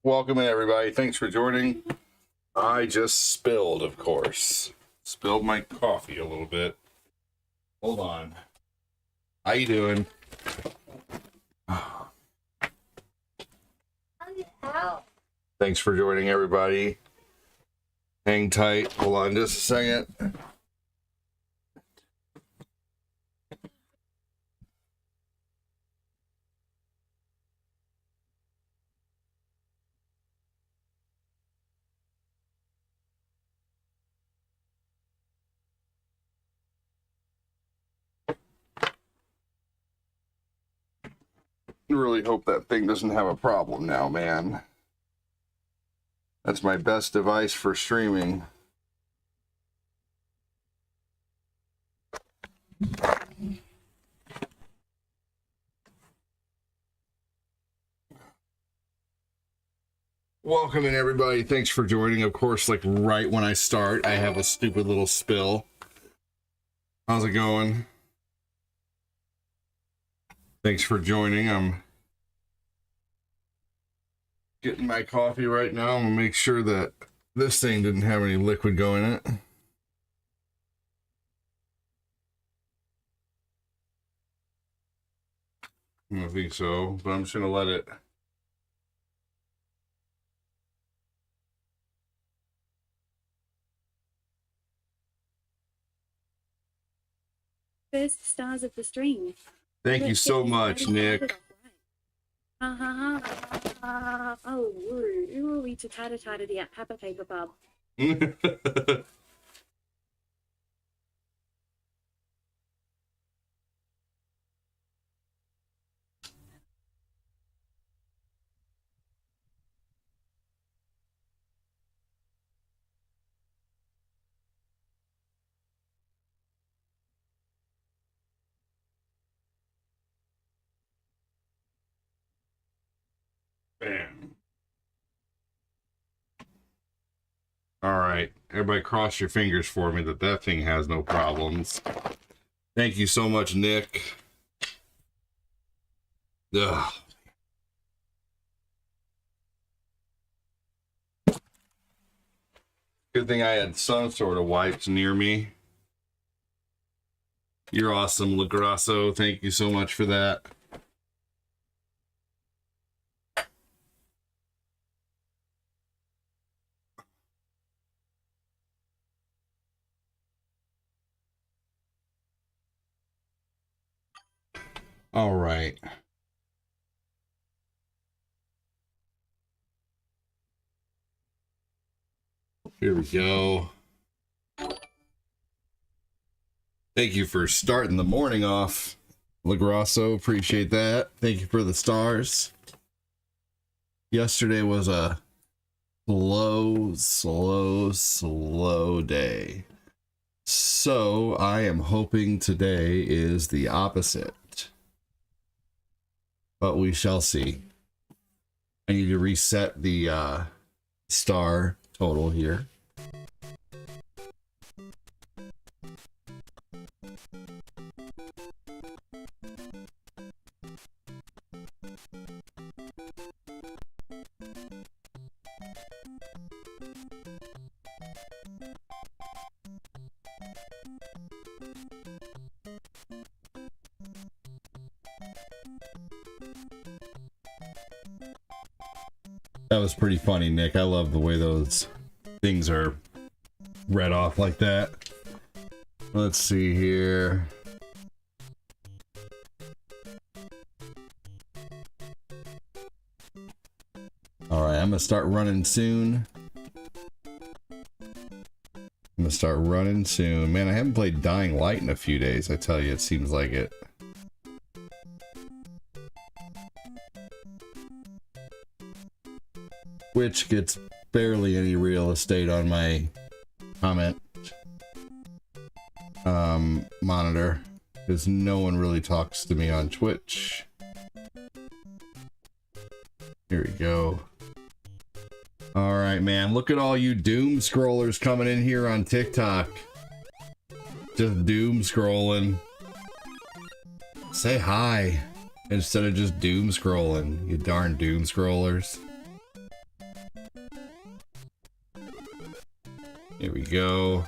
Welcome in, everybody. Thanks for joining. I just spilled, of course. Spilled my coffee a little bit. Hold on. How you doing? Thanks for joining, everybody. Hang tight. Hold on just a second. Really hope that thing doesn't have a problem now, man. That's my best device for streaming. Welcome in, everybody. Thanks for joining. Of course, like right when I start, I have a stupid little spill. How's it going? Thanks for joining. I'm getting my coffee right now. I'm gonna make sure that this thing didn't have any liquid go in it. I don't think so, but I'm just gonna let it. First stars of the stream. Thank you so much, Nick. Oh, woo, we to tata the Papa Paper Bub. Bam. All right, everybody cross your fingers for me that that thing has no problems. Thank you so much, Nick. Ugh. Good thing I had some sort of wipes near me. You're awesome, LaGrasso. Thank you so much for that. All right. Here we go. Thank you for starting the morning off, LaGrasso. Appreciate that. Thank you for the stars. Yesterday was a slow day. So I am hoping today is the opposite. But we shall see. I need to reset the star total here. That was pretty funny, Nick. I love the way those things are read off like that. Let's see here. All right, I'm gonna start running soon. Man, I haven't played Dying Light in a few days. I tell you, it seems like it. Which gets barely any real estate on my comment monitor, because no one really talks to me on Twitch. Here we go. All right, man. Look at all you doom scrollers coming in here on TikTok. Just doom scrolling. Say hi instead of just doom scrolling, you darn doom scrollers. we go.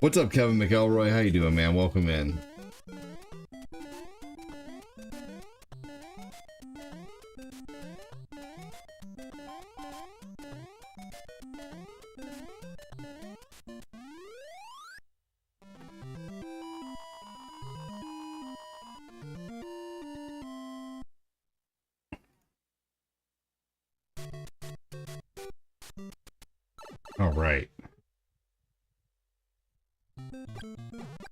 What's up, Kevin McElroy? How you doing, man? Welcome in. All right.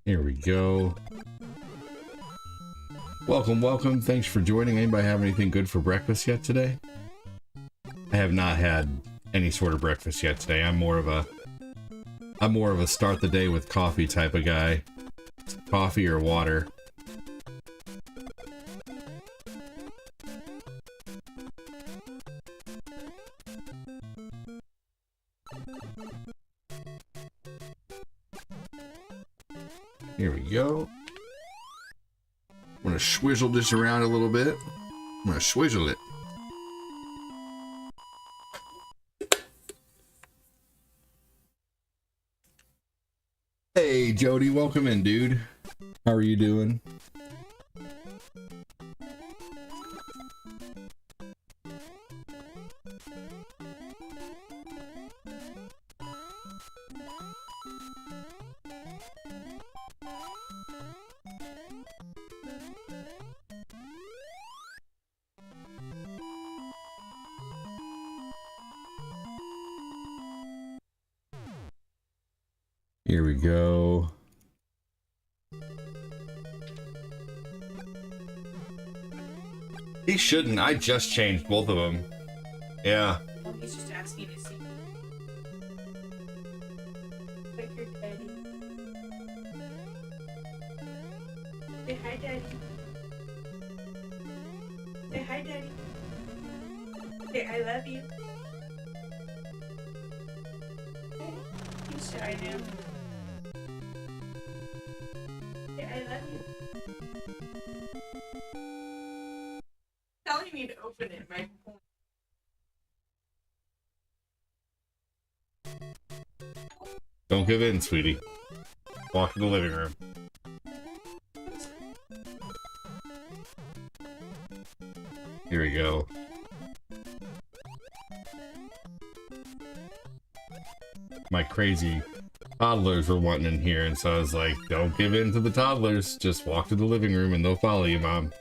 Here we go. Welcome, welcome. Thanks for joining. Anybody have anything good for breakfast yet today? I have not had any sort of breakfast yet today. I'm more of a start the day with coffee type of guy. Coffee or water. Here we go. I'm gonna swizzle this around a little bit. I'm gonna swizzle it. Hey, Jody, welcome in, dude. How are you doing? Here we go. He shouldn't. I just changed both of them. Yeah. Well, he's just asking to see. Like your daddy. Say hi, daddy. Say hi, daddy. Say I love you. He's shy now. Say I love you. Telling me to open it, my phone. Don't give in, sweetie. Walk in the living room. Here we go. My crazy toddlers were wanting in here, and so I was like, don't give in to the toddlers. Just walk to the living room and they'll follow you, Mom.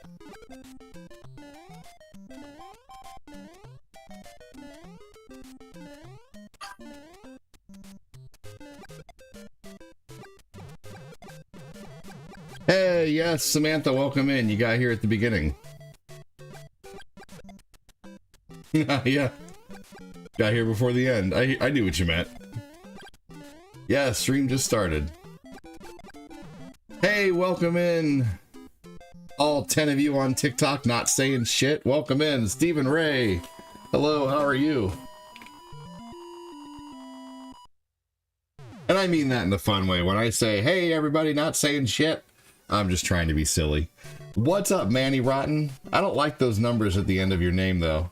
Hey, yes, Samantha, welcome in. You got here at the beginning. Yeah. Got here before the end. I knew what you meant. Yeah, stream just started. Hey, welcome in. All 10 of you on TikTok not saying shit. Welcome in. Stephen Ray. Hello, how are you? And I mean that in a fun way. When I say, hey, everybody not saying shit, I'm just trying to be silly. What's up, Manny Rotten? I don't like those numbers at the end of your name, though.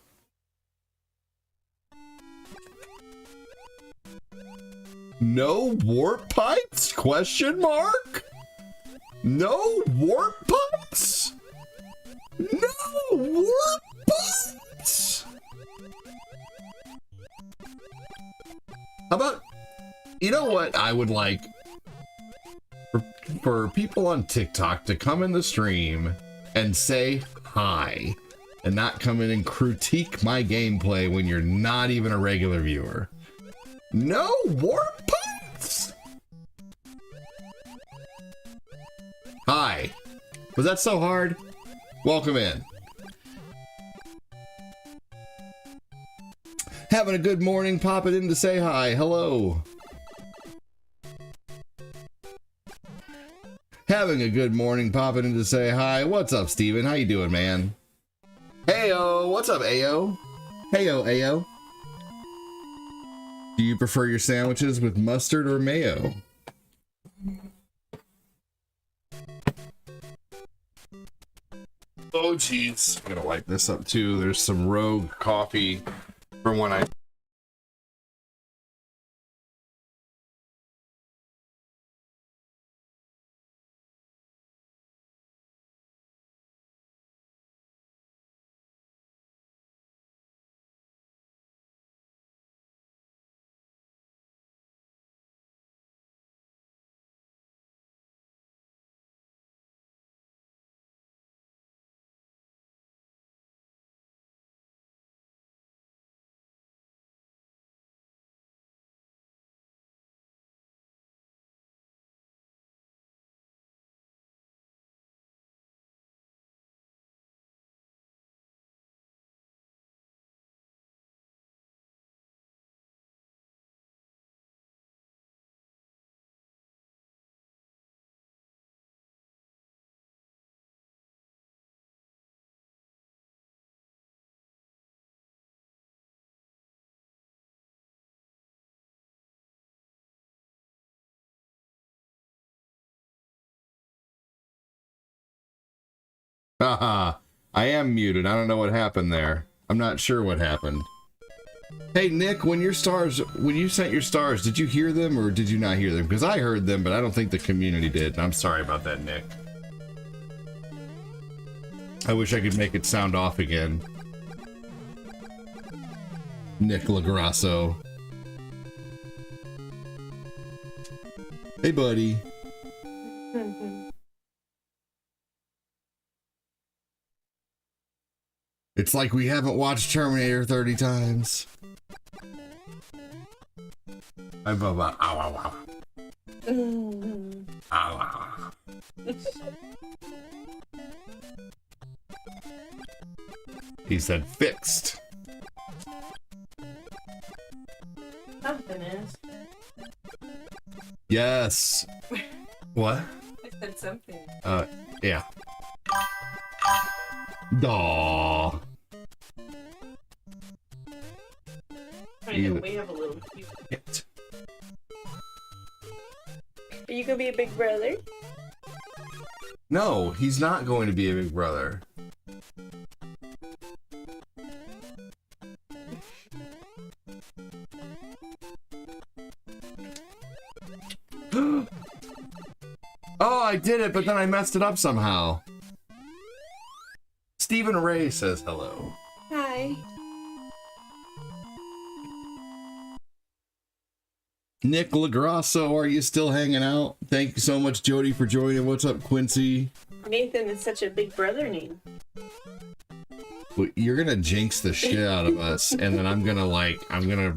No warp pipes? Question mark? No warp pipes? No warp pipes? How about, you know what I would like? For people on TikTok to come in the stream and say hi and not come in and critique my gameplay when you're not even a regular viewer. No warp pipes? Hi. Was that so hard? Welcome in. Having a good morning, popping in to say hi. Hello. Having a good morning, popping in to say hi. What's up, Steven? How you doing, man? Heyo, what's up, Ayo? Heyo, Ayo. Do you prefer your sandwiches with mustard or mayo? Oh, jeez. I'm gonna wipe this up, too. There's some Rogue coffee from when I Haha. I am muted. I don't know what happened there. I'm not sure what happened. Hey Nick, when you sent your stars, did you hear them or did you not hear them? Because I heard them, but I don't think the community did. I'm sorry about that, Nick. I wish I could make it sound off again. Nick LaGrasso. Hey, buddy. It's like we haven't watched Terminator 30 times. He said fixed. Something is. Yes. What? I said something. Yeah. Daw. I know, we have a little cute. It. Are you gonna be a big brother? No, he's not going to be a big brother. Oh, I did it, but then I messed it up somehow. Stephen Ray says hello. Hi. Nick LaGrasso, are you still hanging out? Thank you so much, Jody, for joining. What's up, Quincy? Nathan is such a big brother name. Well, you're gonna jinx the shit out of us, and then I'm gonna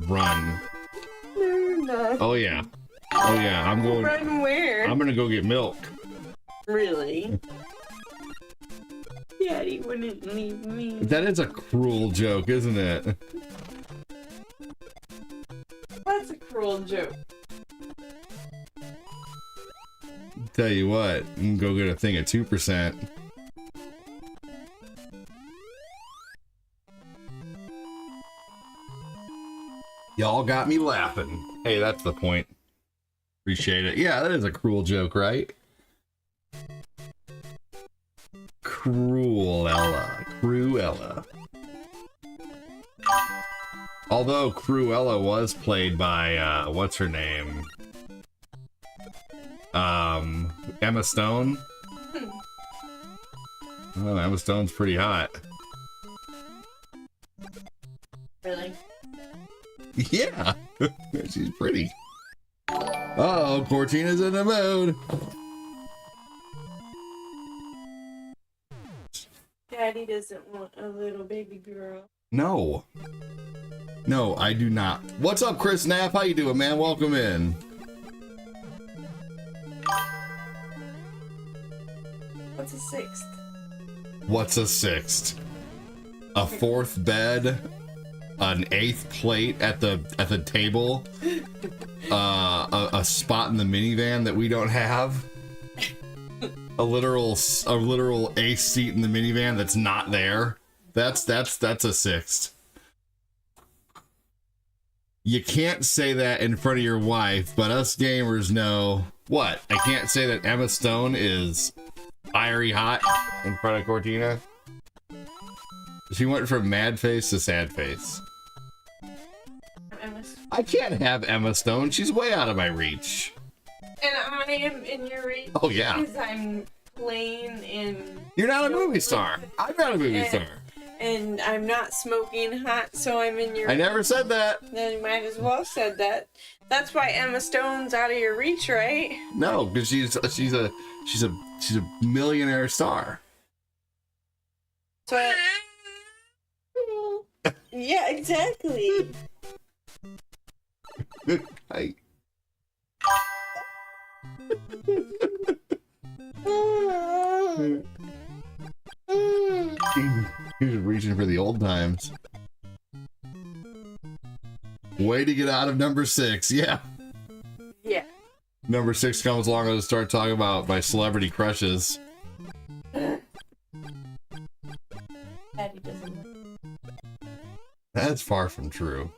run. No. Oh yeah. Oh yeah, I'm going. Run where? I'm gonna go get milk. Really? Daddy wouldn't leave me. That is a cruel joke, isn't it? That's a cruel joke. Tell you what, I'm gonna go get a thing at 2%. Y'all got me laughing. Hey, that's the point. Appreciate it. Yeah, that is a cruel joke, right? Cruella. Cruella. Although Cruella was played by, what's her name? Emma Stone? Oh, Emma Stone's pretty hot. Really? Yeah, she's pretty. Uh-oh, Cortina's in the mood. Daddy doesn't want a little baby girl. No. No, I do not. What's up, Chris Knapp? How you doing, man? Welcome in. What's a sixth? What's a sixth? A fourth bed, an eighth plate at the table, a spot in the minivan that we don't have, a literal ace seat in the minivan that's not there. That's a sixth. You can't say that in front of your wife, but us gamers know. What? I can't say that Emma Stone is fiery hot in front of Cortina? She went from mad face to sad face. I can't have Emma Stone. She's way out of my reach. And I am in your reach. Oh, yeah. Because I'm plain and... You're not a movie star. I'm not a movie star. And I'm not smoking hot, so I'm in your... I never said that. Then you might as well said that. That's why Emma Stone's out of your reach, right? No, because she's a millionaire star. So yeah, exactly. I... He's reaching for the old times. Way to get out of number 6, yeah. Yeah. Number 6 comes along and start talking about my celebrity crushes. Daddy doesn't That's far from true.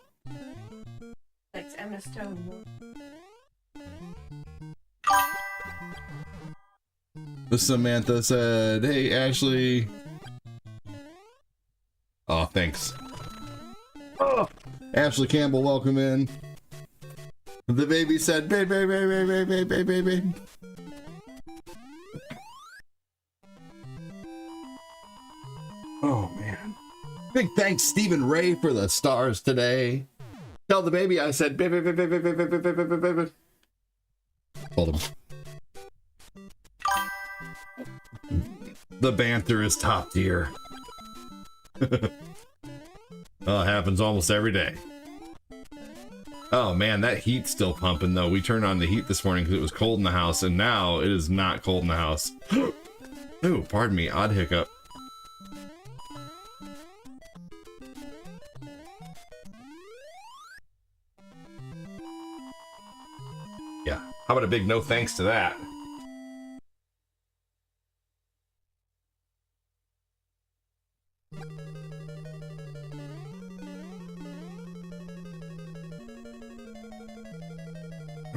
likes Emma Stone more. Samantha said, hey, Ashley. Oh, thanks. Oh, Ashley Campbell, welcome in. The baby said, baby, baby, baby, baby, baby, baby. Oh, man. Big thanks, Stephen Ray, for the stars today. Tell the baby I said, baby, baby, baby, baby, baby, baby, baby. Told him. The banter is top tier. Oh, it happens almost every day. Oh man, that heat's still pumping though. We turned on the heat this morning because it was cold in the house, and now it is not cold in the house. Ooh, pardon me, odd hiccup. Yeah, how about a big no thanks to that?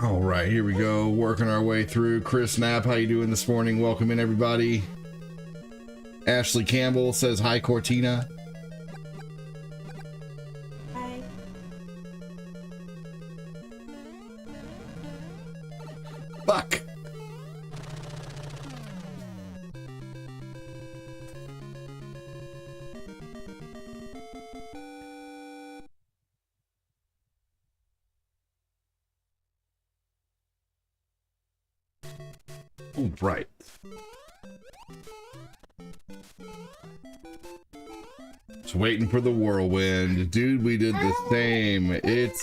All right, here we go, working our way through. Chris Knapp, how you doing this morning? Welcome in, everybody. Ashley Campbell says, hi, Cortina. Hi. Fuck. Oh, right. Just waiting for the whirlwind. Dude, we did the same. It's,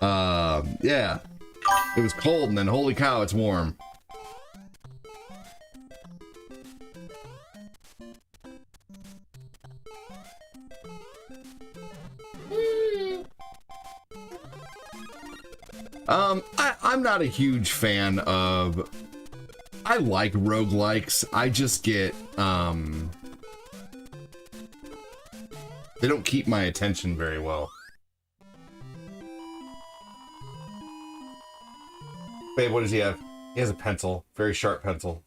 yeah. It was cold and then holy cow, it's warm. I'm not a huge fan of, I like roguelikes. I just get, they don't keep my attention very well. Babe, what does he have? He has a pencil, very sharp pencil.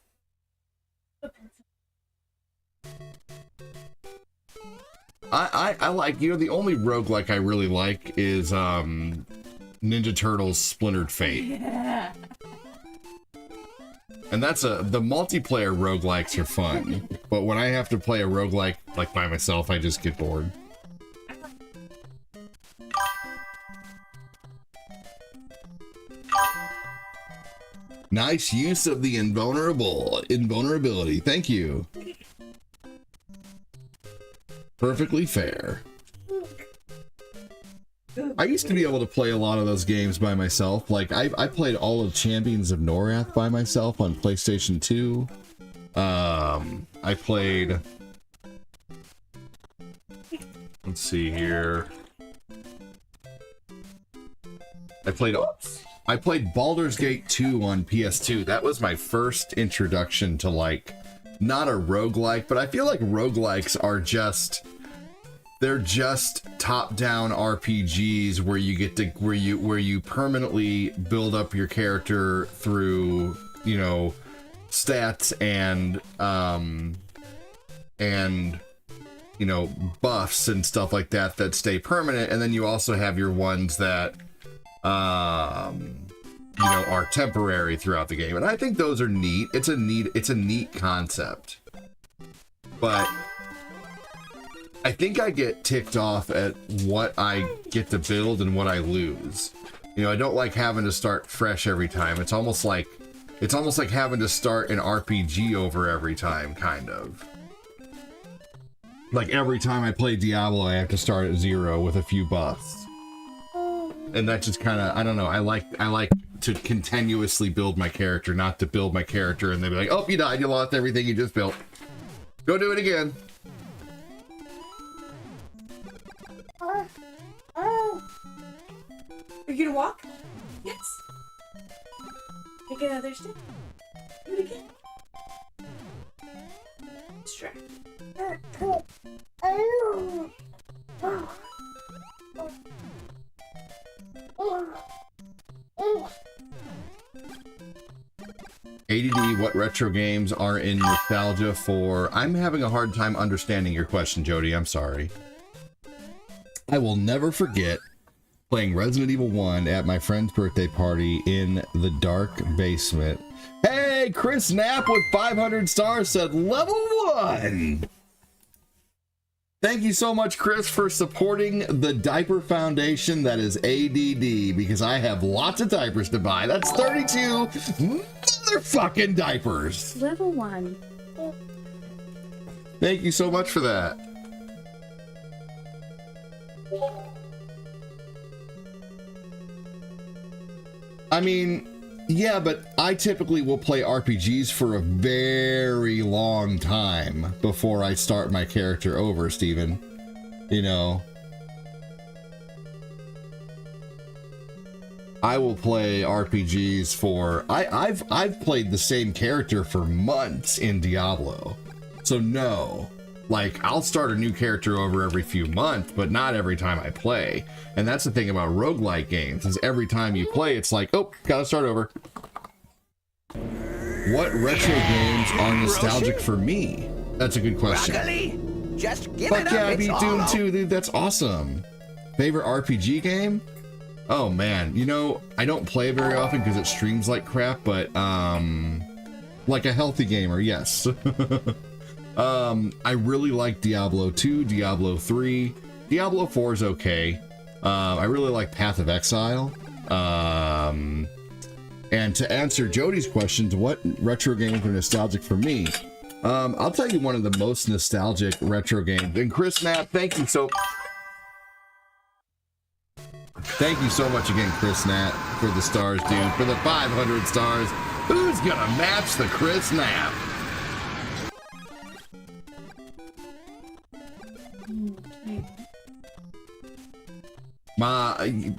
I like, you know, the only roguelike I really like is, Ninja Turtles Splintered Fate. Yeah. And that's the multiplayer roguelikes are fun. But when I have to play a roguelike like by myself, I just get bored. Nice use of the invulnerability. Thank you. Perfectly fair. I used to be able to play a lot of those games by myself. Like, I played all of Champions of Norath by myself on PlayStation 2. I played... Let's see here. I played Baldur's Gate 2 on PS2. That was my first introduction to, like, not a roguelike, but I feel like roguelikes are just... They're just top-down RPGs where you get to where you permanently build up your character through, you know, stats and you know, buffs and stuff like that that stay permanent, and then you also have your ones that you know, are temporary throughout the game. And I think those are neat. It's a neat concept. But I think I get ticked off at what I get to build and what I lose. You know, I don't like having to start fresh every time. It's almost like having to start an RPG over every time, kind of. Like every time I play Diablo, I have to start at 0 with a few buffs. And that just kind of, I don't know, I like to continuously build my character, not to build my character and then be like, oh, you died, you lost everything you just built. Go do it again. Are you gonna walk? Yes. Take another step. Do it again. Distract. ADD, what retro games are in nostalgia for? I'm having a hard time understanding your question, Jody. I'm sorry. I will never forget playing Resident Evil 1 at my friend's birthday party in the dark basement. Hey, Chris Knapp with 500 stars said level 1. Thank you so much, Chris, for supporting the diaper foundation that is ADD, because I have lots of diapers to buy. That's 32 motherfucking diapers. Level 1. Thank you so much for that. I mean, yeah, but I typically will play RPGs for a very long time before I start my character over, Steven. You know, I will play RPGs for I've played the same character for months in Diablo. So no. Like, I'll start a new character over every few months, but not every time I play. And that's the thing about roguelike games, is every time you play, it's like, oh, gotta start over. What retro games are nostalgic for me? That's a good question. Broccoli, just give Fuck it yeah, up. I It's beat all Doom over. 2, dude, that's awesome. Favorite RPG game? Oh man, you know, I don't play very often because it streams like crap, but like a healthy gamer, yes. I really like Diablo 2, Diablo 3, Diablo 4 is okay. I really like Path of Exile. And to answer Jody's questions, what retro games are nostalgic for me? I'll tell you one of the most nostalgic retro games. And Chris Knapp, thank you so much again, Chris Knapp, for the stars, dude, for the 500 stars. Who's gonna match the Chris Knapp?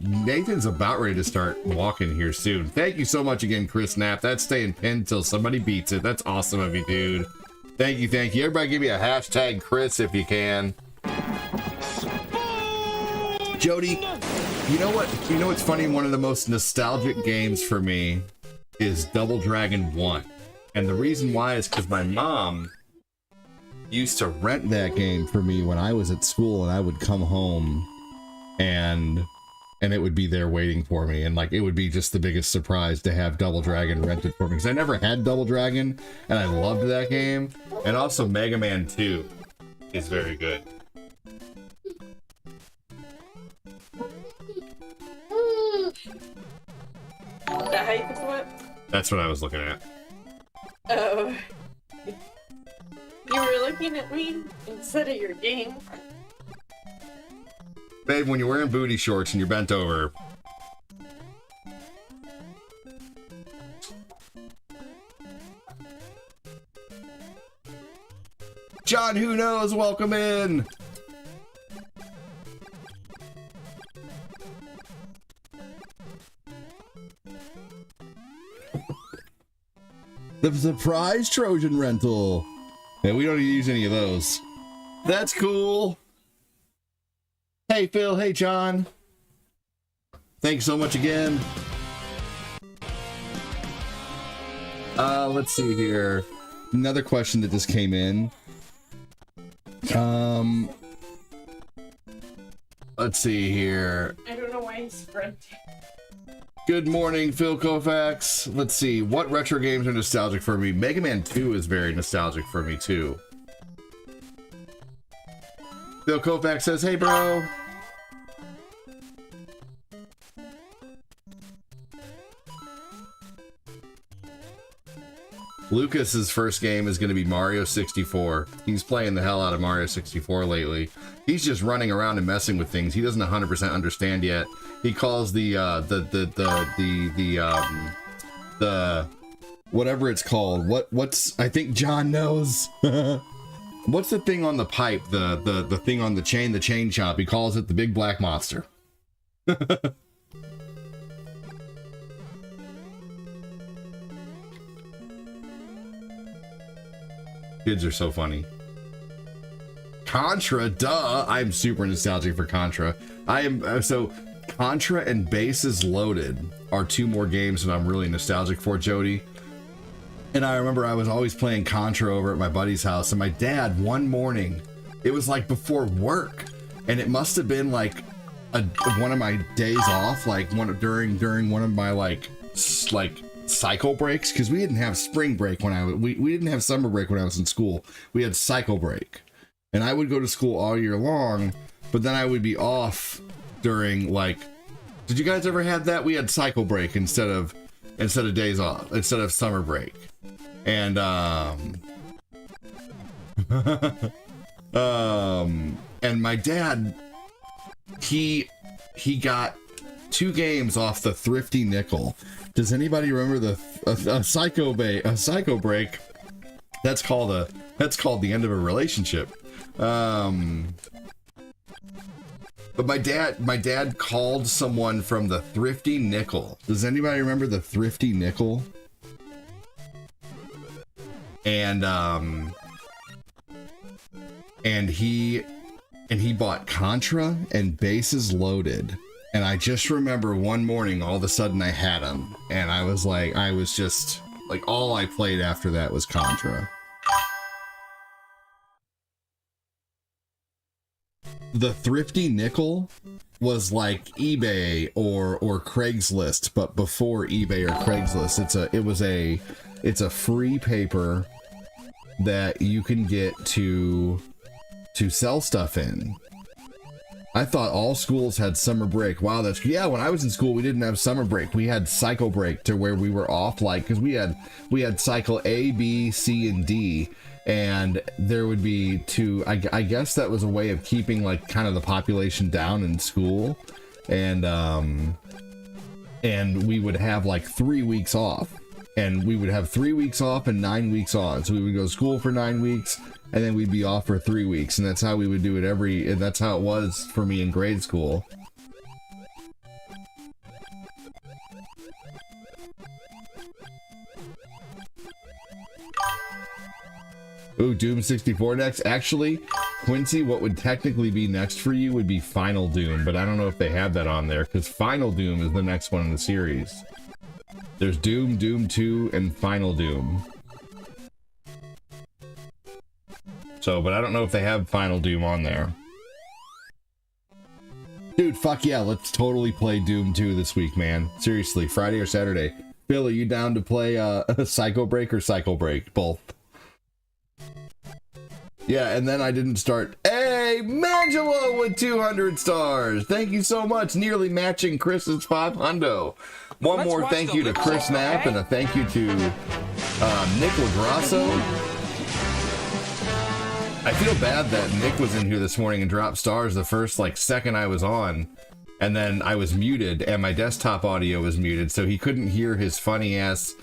Nathan's about ready to start walking here soon. Thank you so much again, Chris Knapp. That's staying pinned till somebody beats it. That's awesome of you, dude. Thank you, thank you. Everybody give me a hashtag Chris if you can. Jody, you know what's funny? One of the most nostalgic games for me is Double Dragon 1. And the reason why is because my mom used to rent that game for me when I was at school, and I would come home and it would be there waiting for me, and like it would be just the biggest surprise to have Double Dragon rented for me, because I never had Double Dragon and I loved that game. And also Mega Man 2 is very good. The hype is what? That's what I was looking at. Oh. You were looking at me instead of your game. Babe, when you're wearing booty shorts and you're bent over. John Who Knows, welcome in. The surprise Trojan rental. Yeah, we don't use any of those. That's cool. Hey, Phil. Hey, John. Thanks so much again. Let's see here. Another question that just came in. Let's see here. I don't know why he's sprinting. Good morning, Phil Koufax. Let's see. What retro games are nostalgic for me? Mega Man 2 is very nostalgic for me, too. Phil Koufax says, hey, bro. Lucas's first game is going to be Mario 64. He's playing the hell out of Mario 64 lately. He's just running around and messing with things. He doesn't 100% understand yet. He calls the whatever it's called. What's I think John knows. What's the thing on the pipe? The thing on the chain chop. He calls it the big black monster. Kids are so funny. Contra, duh. I'm super nostalgic for Contra. I am so Contra and Bases Loaded are two more games that I'm really nostalgic for, Jody. And I remember I was always playing Contra over at my buddy's house, and my dad, one morning, it was like before work, and it must have been like one of my days off, like during one of my like cycle breaks, because we didn't have spring break when we didn't have summer break when I was in school. We had cycle break, and I would go to school all year long, but then I would be off during like, did you guys ever have that? We had cycle break instead of days off, instead of summer break. And and my dad, he got 2 games off the thrifty nickel. Does anybody remember a psycho break? That's called the end of a relationship. But my dad called someone from the thrifty nickel. Does anybody remember the thrifty nickel? And he bought Contra and Bases Loaded. And I just remember one morning, all of a sudden I had him, and I was just like, all I played after that was Contra. The thrifty nickel was like eBay or Craigslist, but before eBay or Craigslist. It's a free paper that you can get to sell stuff in. I thought all schools had summer break. Wow, yeah, when I was in school, we didn't have summer break. We had cycle break, to where we were off, like, because we had cycle A, B, C, and D, and there would be 2. I guess that was a way of keeping like kind of the population down in school, and we would have like 3 weeks off, and we would have 3 weeks off and 9 weeks on. So we would go to school for 9 weeks, and then we'd be off for 3 weeks, and that's how we would do it and that's how it was for me in grade school. Ooh, Doom 64 next. Actually, Quincy, what would technically be next for you would be Final Doom, but I don't know if they have that on there, because Final Doom is the next one in the series. There's Doom, Doom 2, and Final Doom. So, but I don't know if they have Final Doom on there. Dude, fuck yeah, let's totally play Doom 2 this week, man. Seriously, Friday or Saturday. Bill, are you down to play Psycho Break or Cycle Break? Both. Yeah, and then I didn't start. Hey, Mangelo with 200 stars. Thank you so much. Nearly matching Chris's 500. One more thank you to Chris Knapp, and a thank you to Nick LaGrasso. I feel bad that Nick was in here this morning and dropped stars the first like second I was on, and then I was muted and my desktop audio was muted, so he couldn't hear his funny ass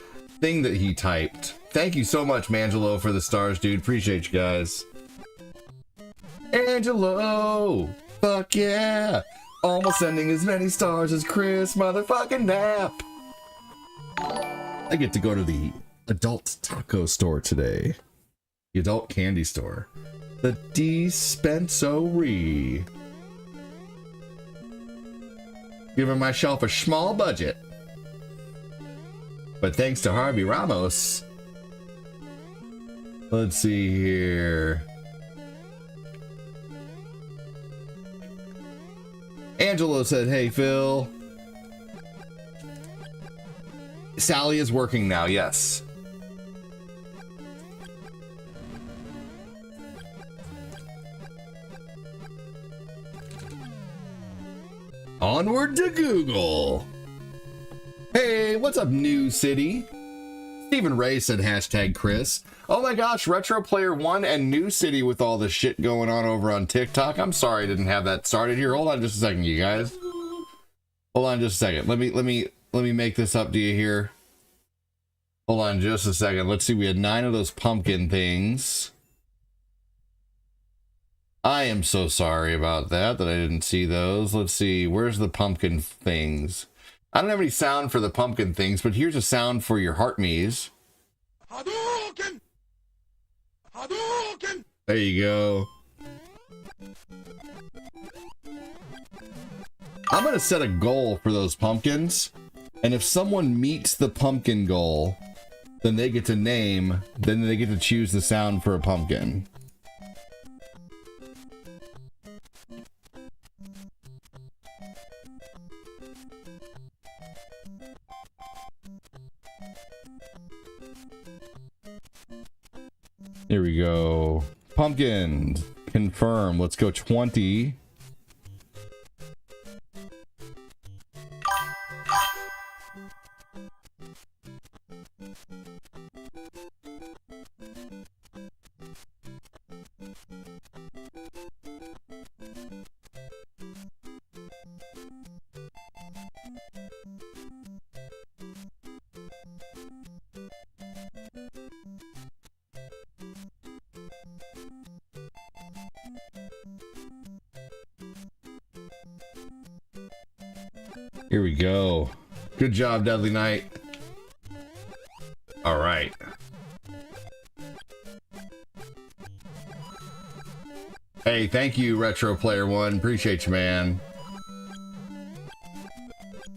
thing that he typed. Thank you so much, Mangelo, for the stars, dude. Appreciate you guys. Angelo! Fuck yeah! Almost sending as many stars as Chris motherfucking Knapp! I get to go to the adult taco store today. The adult candy store. The dispensary. Giving myself a small budget. But thanks to Harvey Ramos. Let's see here. Angelo said, hey, Phil. Sally is working now, yes. Onward to Google. Hey, what's up, New City? Stephen Ray said hashtag Chris. Oh my gosh, Retro Player 1 and New City with all the shit going on over on TikTok. I'm sorry I didn't have that started here. Hold on just a second, you guys. Hold on just a second. Let me make this up to you here. Hold on just a second. Let's see, we had 9 of those pumpkin things. I am so sorry about that I didn't see those. Let's see, where's the pumpkin things? I don't have any sound for the pumpkin things, but here's a sound for your Heartme's. Hadouken! Hadouken! There you go. I'm gonna set a goal for those pumpkins, and if someone meets the pumpkin goal, then they get to name, then they get to choose the sound for a pumpkin. Here we go. Pumpkins. Confirm. Let's go 20. Here we go. Good job, Deadly Knight. All right. Hey, thank you, Retro Player One. Appreciate you, man.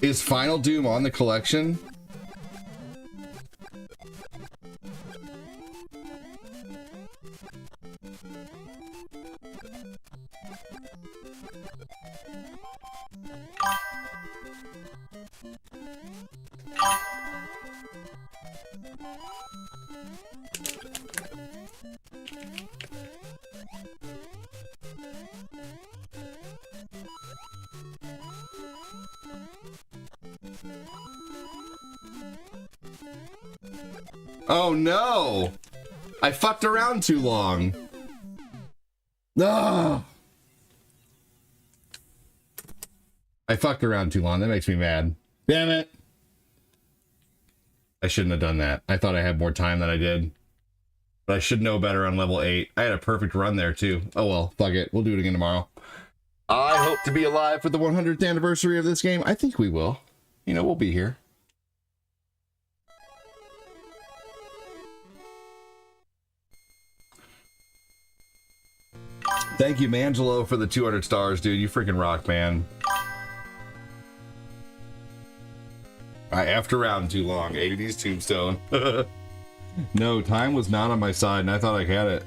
Is Final Doom on the collection? Oh no! I fucked around too long. Ah! I fucked around too long. That makes me mad. Damn it! I shouldn't have done that. I thought I had more time than I did. But I should know better on level 8. I had a perfect run there too. Oh well, fuck it. We'll do it again tomorrow. I hope to be alive for the 100th anniversary of this game. I think we will. You know, we'll be here. Thank you, Mangelo, for the 200 stars, dude. You freaking rock, man. I effed around too long. 80s Tombstone. No, time was not on my side, and I thought I had it.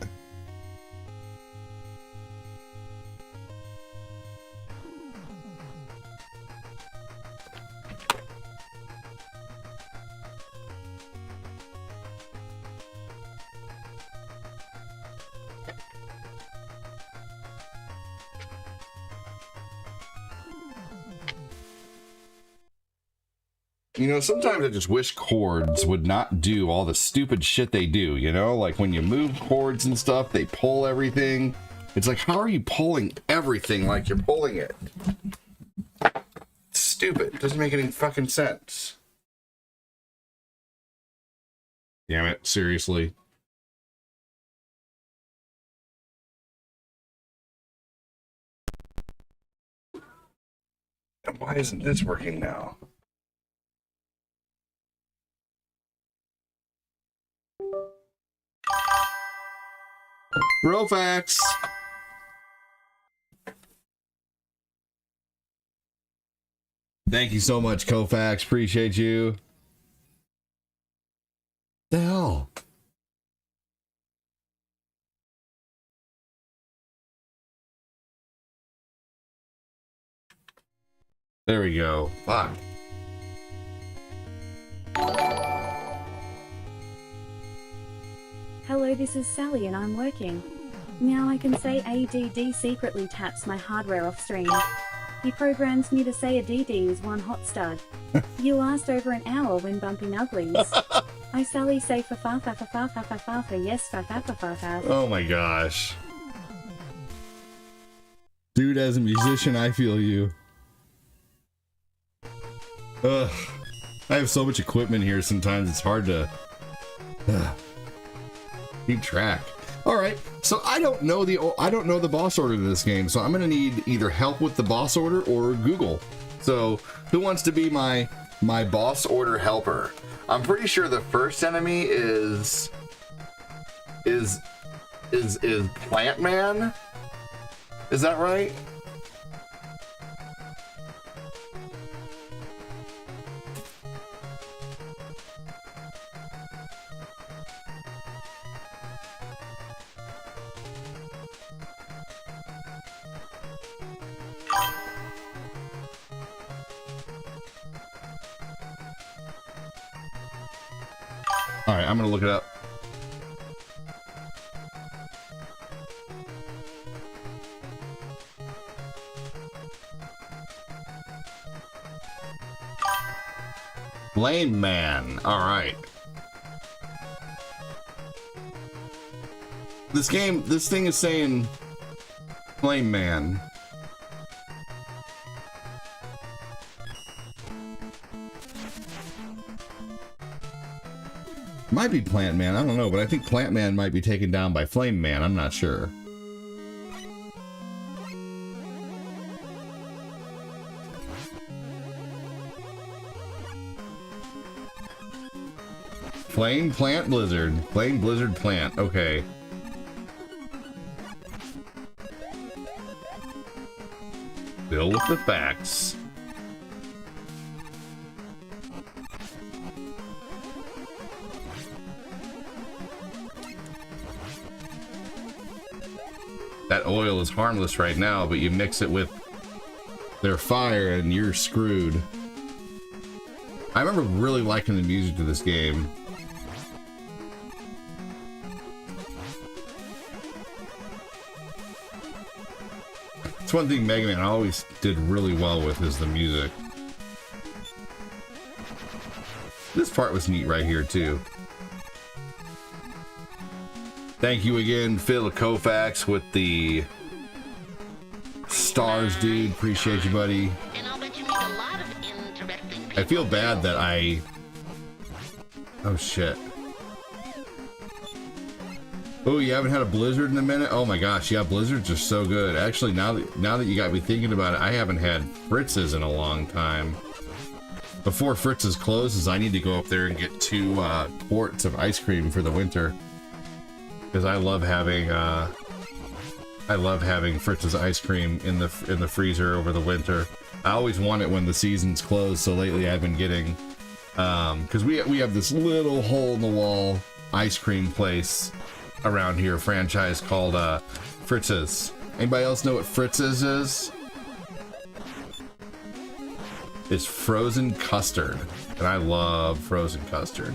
You know, sometimes I just wish chords would not do all the stupid shit they do, you know? Like when you move chords and stuff, they pull everything. It's like, how are you pulling everything like you're pulling it? It's stupid. It doesn't make any fucking sense. Damn it, seriously. And why isn't this working now? Brofax. Thank you so much, Kofax. Appreciate you. The hell? There we go. Fuck. Hello, this is Sally and I'm working. Now I can say ADD secretly taps my hardware off stream. He programs me to say a DD is one hot stud. You last over an hour when bumping uglies. I Sally say fa fa fa fa fa fa fa fa fa yes fa fa fa fa fa. Oh my gosh. Dude, as a musician, I feel you. Ugh. I have so much equipment here sometimes it's hard to keep track. Alright, so I don't know the boss order to this game, so I'm gonna need either help with the boss order or Google. So who wants to be my boss order helper? I'm pretty sure the first enemy is Plant Man? Is that right? All right, I'm gonna look it up. Flame Man. All right. This thing is saying Flame Man. Might be Plant Man, I don't know, but I think Plant Man might be taken down by Flame Man, I'm not sure. Flame Plant Blizzard. Flame Blizzard Plant, okay. Bill with the facts. That oil is harmless right now, but you mix it with their fire and you're screwed. I remember really liking the music to this game. It's one thing Mega Man always did really well with is the music. This part was neat right here too. Thank you again, Phil Koufax, with the stars, dude. Appreciate you, buddy. I feel bad that I... Oh, shit. Oh, you haven't had a blizzard in a minute? Oh my gosh, yeah, blizzards are so good. Actually, now that you got me thinking about it, I haven't had Fritz's in a long time. Before Fritz's closes, I need to go up there and get 2 quarts of ice cream for the winter. Because I love having Fritz's ice cream in the freezer over the winter. I always want it when the season's closed, so lately I've been getting, because we have this little hole in the wall ice cream place around here, franchise called Fritz's. Anybody else know what Fritz's is? It's frozen custard, and I love frozen custard.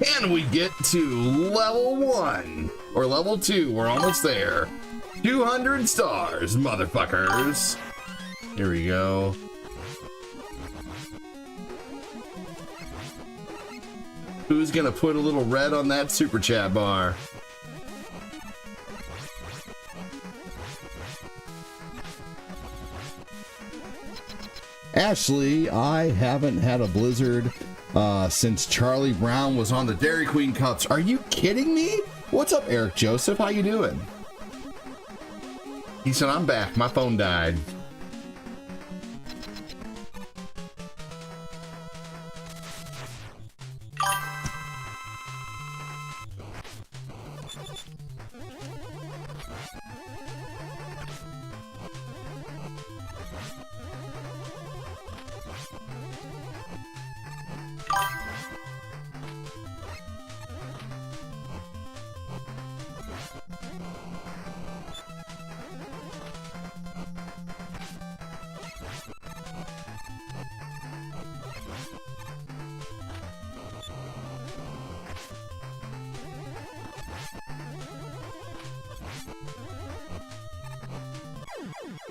Can we get to level 1 or level 2? We're almost there. 200 stars, motherfuckers. Here we go. Who's gonna put a little red on that super chat bar? Ashley, I haven't had a blizzard since Charlie Brown was on the Dairy Queen cups. Are you kidding me? What's up, Eric Joseph? How you doing? He said, I'm back. My phone died.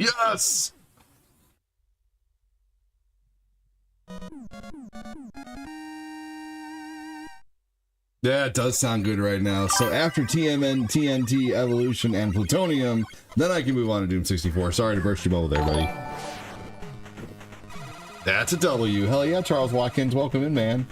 Yes! Yeah, it does sound good right now. So after TMN, TNT, Evolution, and Plutonium, then I can move on to Doom 64. Sorry to burst your bubble there, buddy. That's a W. Hell yeah, Charles Watkins. Welcome in, man.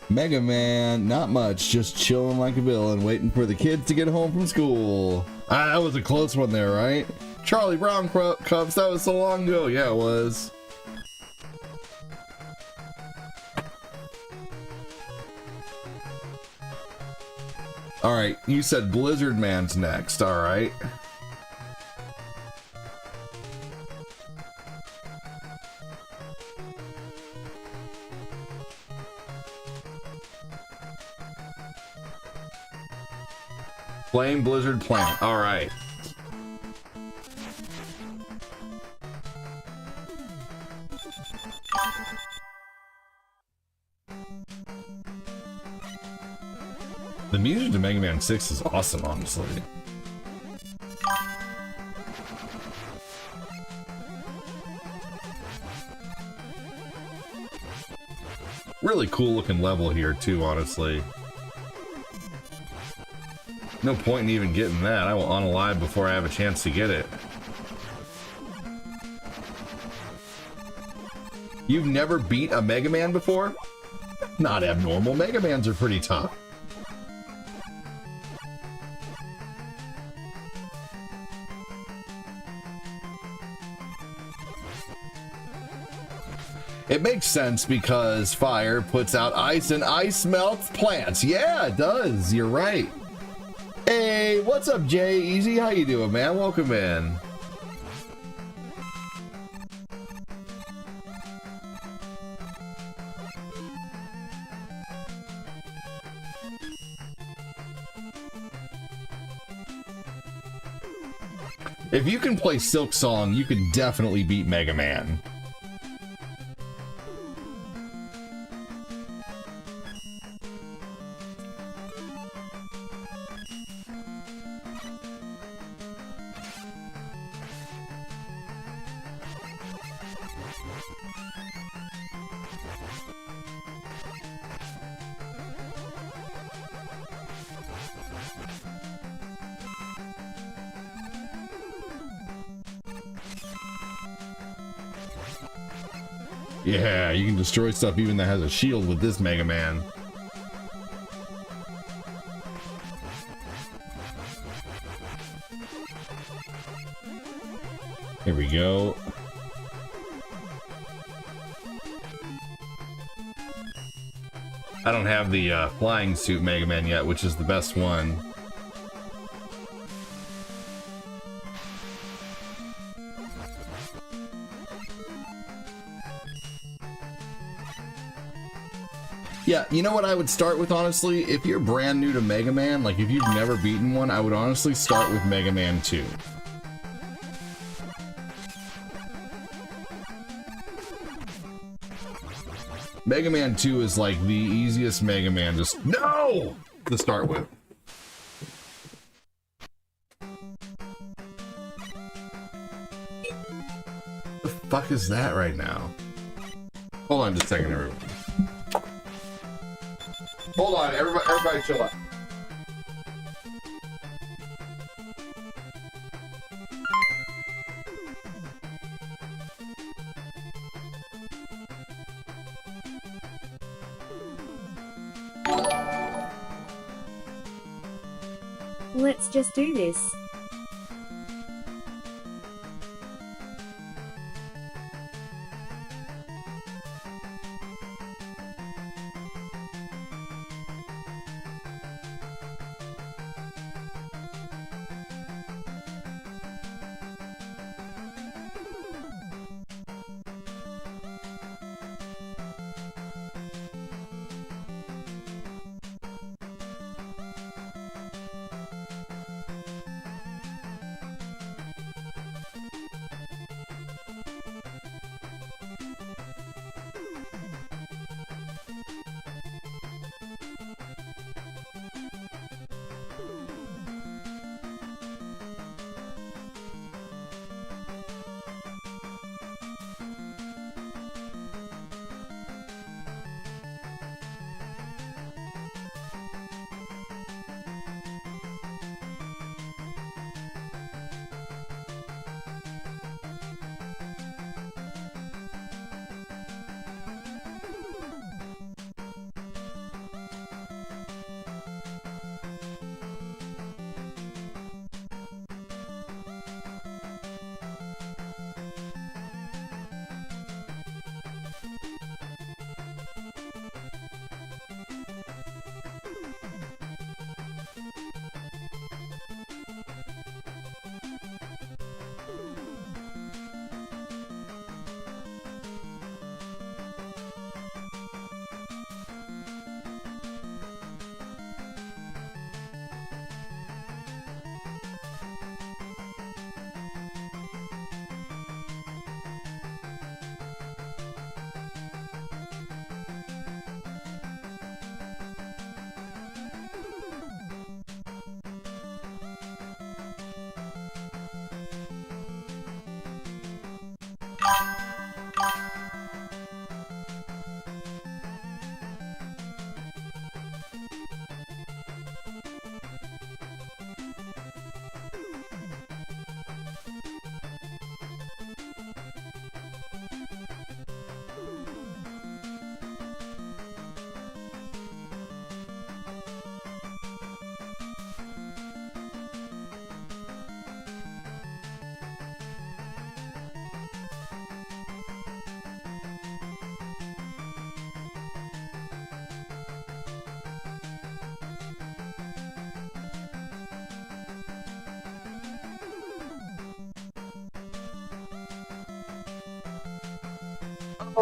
Mega Man, not much, just chilling like a villain, waiting for the kids to get home from school. That was a close one there, right? Charlie Brown Cups, that was so long ago. Yeah, it was. Alright, you said Blizzard Man's next, alright. Flame Blizzard Plant. All right. The music to Mega Man 6 is awesome, honestly. Really cool looking level here too, honestly. No point in even getting that. I will unalive before I have a chance to get it. You've never beat a Mega Man before? Not abnormal. Mega Mans are pretty tough. It makes sense because fire puts out ice and ice melts plants. Yeah, it does. You're right. Hey, what's up, Jay? Easy, how you doing, man? Welcome in. If you can play Silk Song, you can definitely beat Mega Man. Yeah, you can destroy stuff even that has a shield with this Mega Man. Here we go. I don't have the flying suit Mega Man yet, which is the best one. Yeah, you know what I would start with, honestly? If you're brand new to Mega Man, like if you've never beaten one, I would honestly start with Mega Man 2. Mega Man 2 is like the easiest Mega Man to start with. What the fuck is that right now? Hold on just a second, everyone. Hold on, everybody chill out. Let's just do this.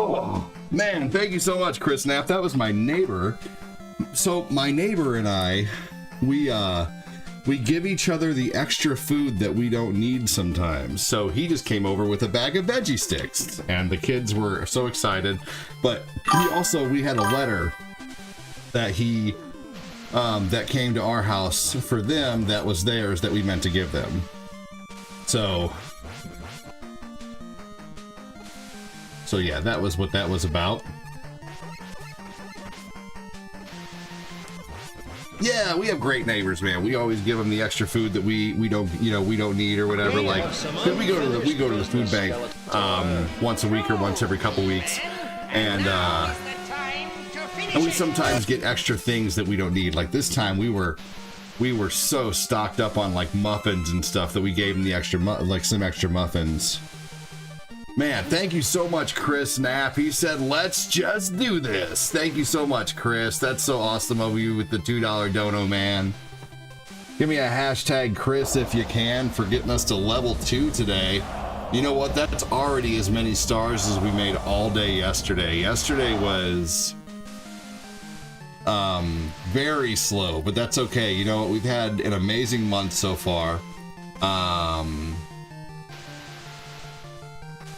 Oh, man, thank you so much, Chris Knapp. That was my neighbor. So my neighbor and I, we give each other the extra food that we don't need sometimes. So he just came over with a bag of veggie sticks, and the kids were so excited. But we had a letter that he that came to our house for them that was theirs that we meant to give them. So yeah, that was what that was about. Yeah, we have great neighbors, man. We always give them the extra food that we don't need or whatever. Like we go to the food bank once a week or once every couple weeks, and we sometimes get extra things that we don't need. Like this time, we were so stocked up on like muffins and stuff that we gave them the extra some extra muffins. Man, thank you so much, Chris Knapp. He said, let's just do this. Thank you so much, Chris. That's so awesome of you with the $2 dono, man. Give me a hashtag Chris if you can for getting us to level 2 today. You know what? That's already as many stars as we made all day yesterday. Yesterday was very slow, but that's okay. You know what? We've had an amazing month so far.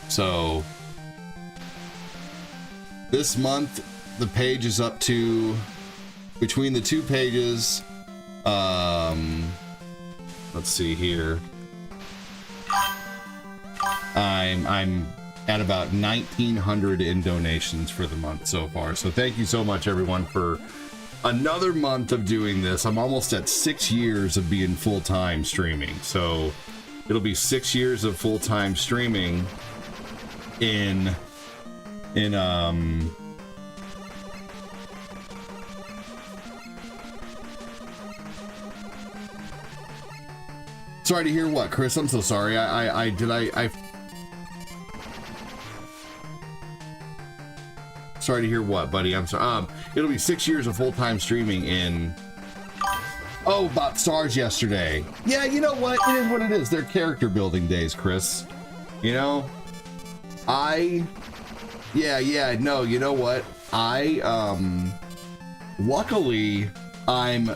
So this month the page is up to, between the two pages, let's see here, I'm at about 1,900 in donations for the month so far. So thank you so much, everyone, for another month of doing this. I'm almost at 6 years of being full-time streaming, so it'll be 6 years of full-time streaming in sorry to hear what, Chris. I'm so sorry. I sorry to hear what, buddy. I'm sorry. It'll be 6 years of full-time streaming in, oh, about stars yesterday. Yeah, you know what? It is what it is. They're character building days, Chris. You know? No, you know what? Luckily, I'm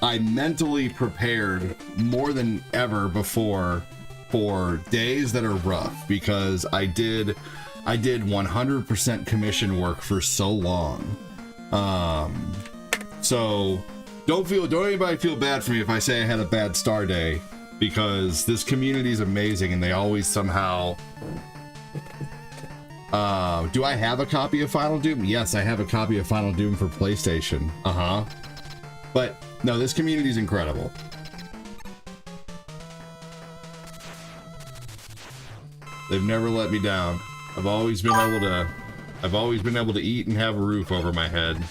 mentally prepared more than ever before for days that are rough, because I did 100% commission work for so long. So don't anybody feel bad for me if I say I had a bad star day, because this community is amazing and they always somehow. Do I have a copy of Final Doom? Yes, I have a copy of Final Doom for PlayStation. But no, this community is incredible. They've never let me down. I've always been able to eat and have a roof over my head.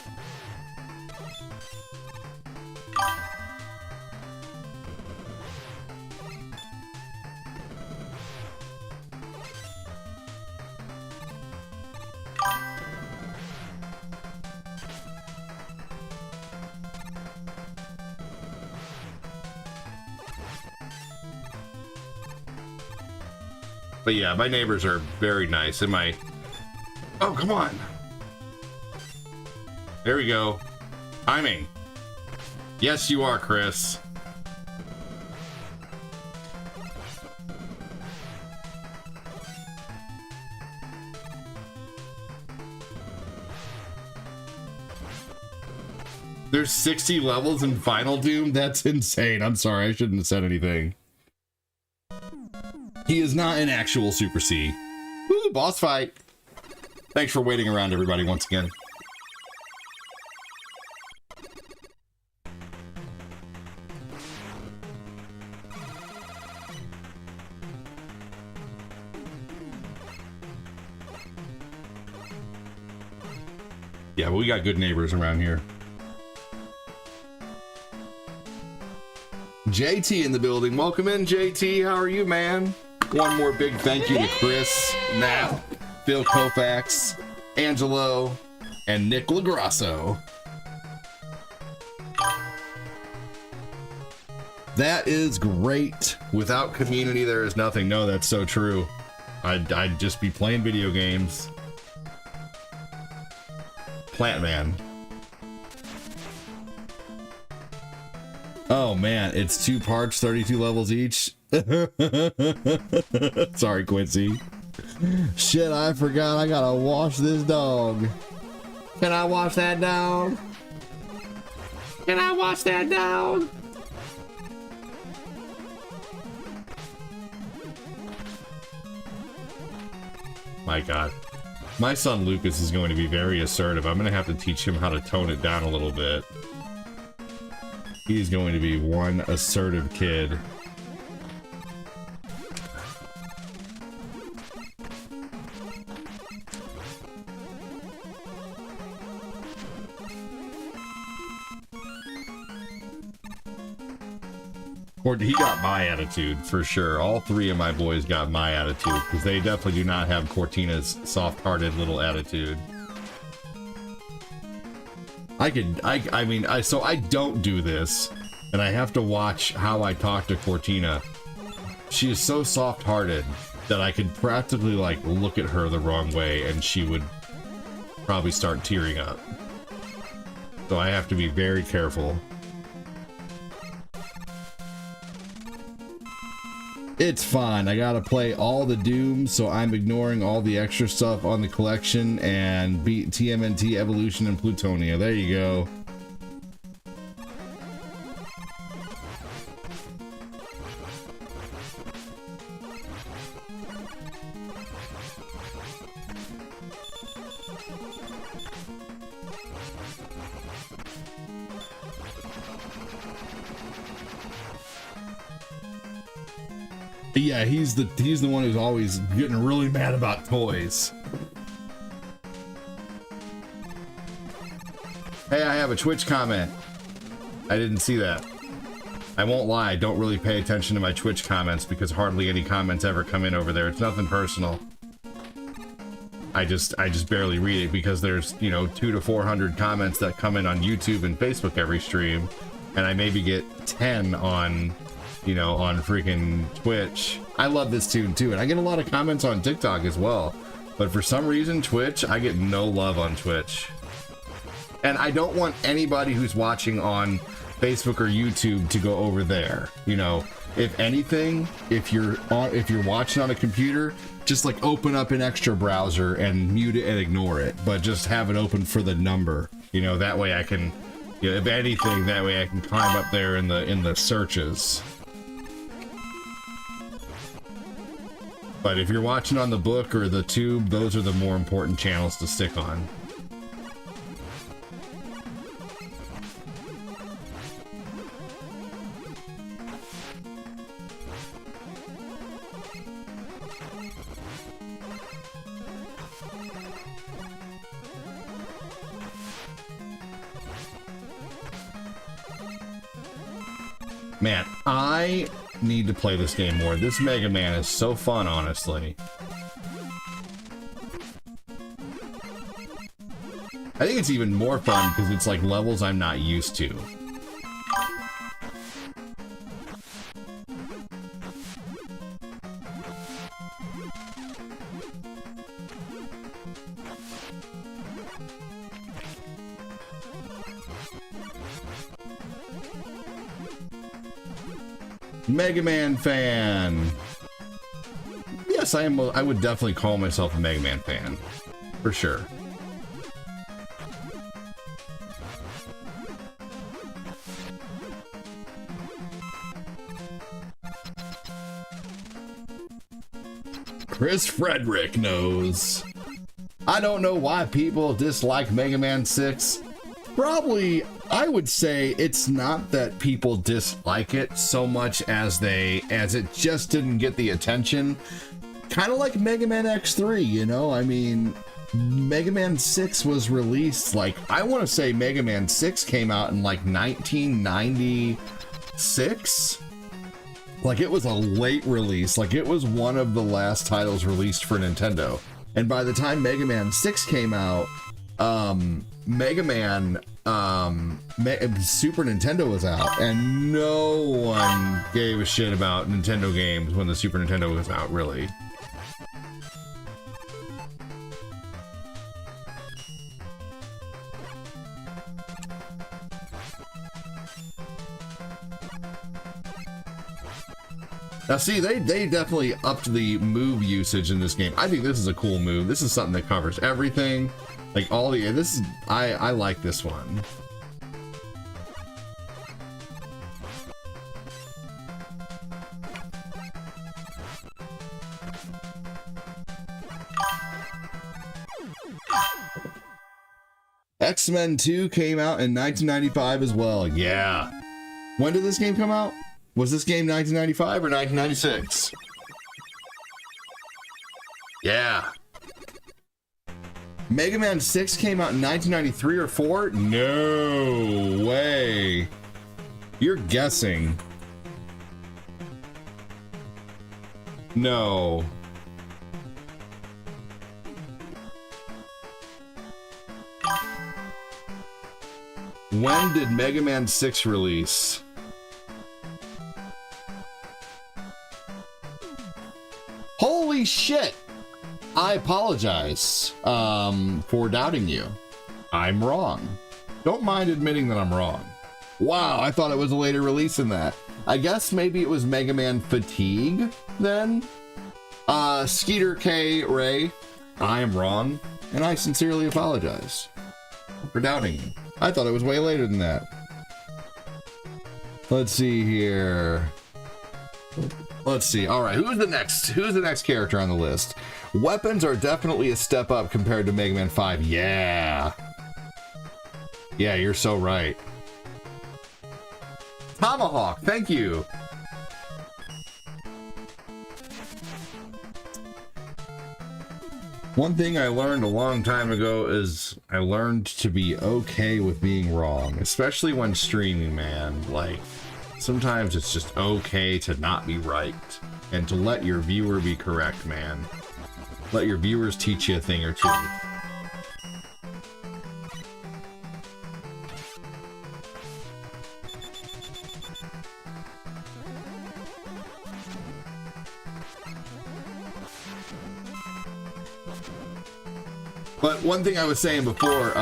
But yeah, my neighbors are very nice. And oh, come on. There we go. Timing. Yes, you are, Chris. There's 60 levels in Final Doom? That's insane. I'm sorry, I shouldn't have said anything. He is not an actual Super C. Woo, boss fight. Thanks for waiting around, everybody, once again. Yeah, but we got good neighbors around here. JT in the building. Welcome in, JT. How are you, man? One more big thank you to Chris Knapp, Phil Koufax, Angelo, and Nick Lagrasso. That is great. Without community, there is nothing. No, that's so true. I'd just be playing video games. Plant Man. Oh man, it's 2 parts, 32 levels each. Sorry, Quincy. Shit, I forgot I gotta wash this dog. Can I wash that dog? Can I wash that dog? My God. My son Lucas is going to be very assertive. I'm going to have to teach him how to tone it down a little bit. He's going to be one assertive kid. He got my attitude for sure. All 3 of my boys got my attitude because they definitely do not have Cortina's soft-hearted little attitude. So I don't do this, and I have to watch how I talk to Cortina. She is so soft-hearted that I could practically like look at her the wrong way and she would probably start tearing up. So I have to be very careful. It's fine. I gotta play all the Doom, so I'm ignoring all the extra stuff on the collection and beat TMNT, Evolution, and Plutonia. There you go. Yeah, he's the one who's always getting really mad about toys. Hey, I have a Twitch comment. I didn't see that. I won't lie, I don't really pay attention to my Twitch comments because hardly any comments ever come in over there. It's nothing personal. I just barely read it because there's, you know, 200 to 400 comments that come in on YouTube and Facebook every stream, and I maybe get 10 on, you know, on freaking Twitch. I love this tune too, and I get a lot of comments on TikTok as well. But for some reason, Twitch, I get no love on Twitch. And I don't want anybody who's watching on Facebook or YouTube to go over there. You know, if anything, if you're watching on a computer, just like open up an extra browser and mute it and ignore it, but just have it open for the number. You know, that way I can, you know, if anything, that way I can climb up there in the searches. But if you're watching on the book or the tube, those are the more important channels to stick on. Man, I need to play this game more. This Mega Man is so fun, honestly. I think it's even more fun because it's like levels I'm not used to. Mega Man fan. Yes, I am. I would definitely call myself a Mega Man fan, for sure. Chris Frederick knows. I don't know why people dislike Mega Man 6. Probably, I would say it's not that people dislike it so much as it just didn't get the attention. Kind of like Mega Man X3, you know? I mean, Mega Man 6 was released, like, I want to say Mega Man 6 came out in like 1996. Like, it was a late release. Like, it was one of the last titles released for Nintendo. And by the time Mega Man 6 came out, Mega Man Super Nintendo was out, and no one gave a shit about Nintendo games when the Super Nintendo was out, really. Now see, they definitely upped the move usage in this game. I think this is a cool move. This is something that covers everything. Like all the, this is, I like this one. X-Men 2 came out in 1995 as well. Yeah. When did this game come out? Was this game 1995 or 1996? Yeah. Mega Man 6 came out in 1993 or 4? No way. You're guessing. No. When did Mega Man 6 release? Holy shit! I apologize for doubting you. I'm wrong. Don't mind admitting that I'm wrong. Wow, I thought it was a later release than that. I guess maybe it was Mega Man Fatigue then? Skeeter K. Ray, I am wrong, and I sincerely apologize for doubting you. I thought it was way later than that. Let's see here. Let's see. All right, who's the next character on the list? Weapons are definitely a step up compared to Mega Man 5. Yeah. Yeah, you're so right. Tomahawk, thank you. One thing I learned a long time ago is I learned to be okay with being wrong, especially when streaming, man. Like, sometimes it's just okay to not be right and to let your viewer be correct, man. Let your viewers teach you a thing or two. But one thing I was saying before,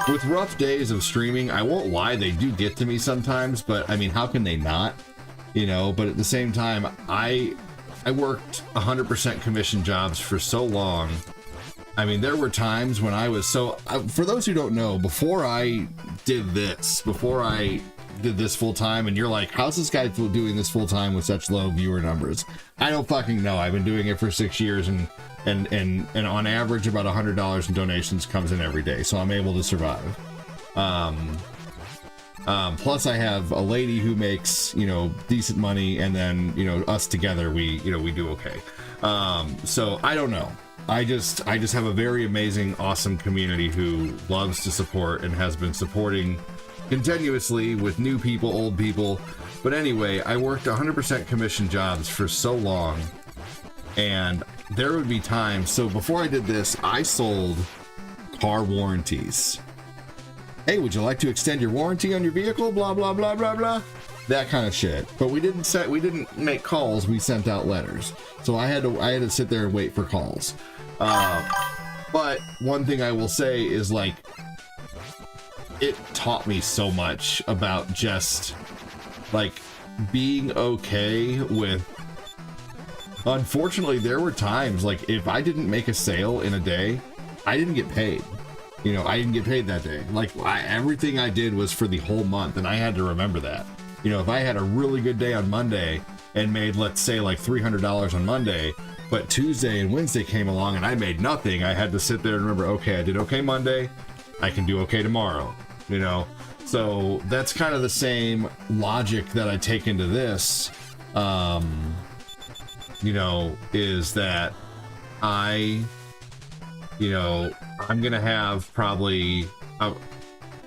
with rough days of streaming, I won't lie, they do get to me sometimes, but I mean, how can they not? You know, but at the same time, I worked 100% commission jobs for so long. I mean, there were times when I was so, for those who don't know, before I did this full time, and you're like, how's this guy doing this full time with such low viewer numbers? I don't fucking know. I've been doing it for 6 years, and on average about $100 in donations comes in every day, so I'm able to survive. Plus I have a lady who makes, you know, decent money, and then, you know, us together, we do okay. So I don't know. I just have a very amazing, awesome community who loves to support and has been supporting continuously with new people, old people. But anyway, I worked 100% commission jobs for so long, and there would be times, so before I did this, I sold car warranties. Hey, would you like to extend your warranty on your vehicle? Blah, blah, blah, blah, blah. That kind of shit. But we didn't make calls, we sent out letters. So I had to sit there and wait for calls. But one thing I will say is, like, it taught me so much about just, like, being okay with, unfortunately, there were times, like, if I didn't make a sale in a day, I didn't get paid. You know, I didn't get paid that day. Like, everything I did was for the whole month, and I had to remember that. You know, if I had a really good day on Monday and made, let's say, like $300 on Monday, but Tuesday and Wednesday came along and I made nothing, I had to sit there and remember, okay, I did okay Monday, I can do okay tomorrow, you know? So that's kind of the same logic that I take into this, you know, is that I'm gonna have probably, I'm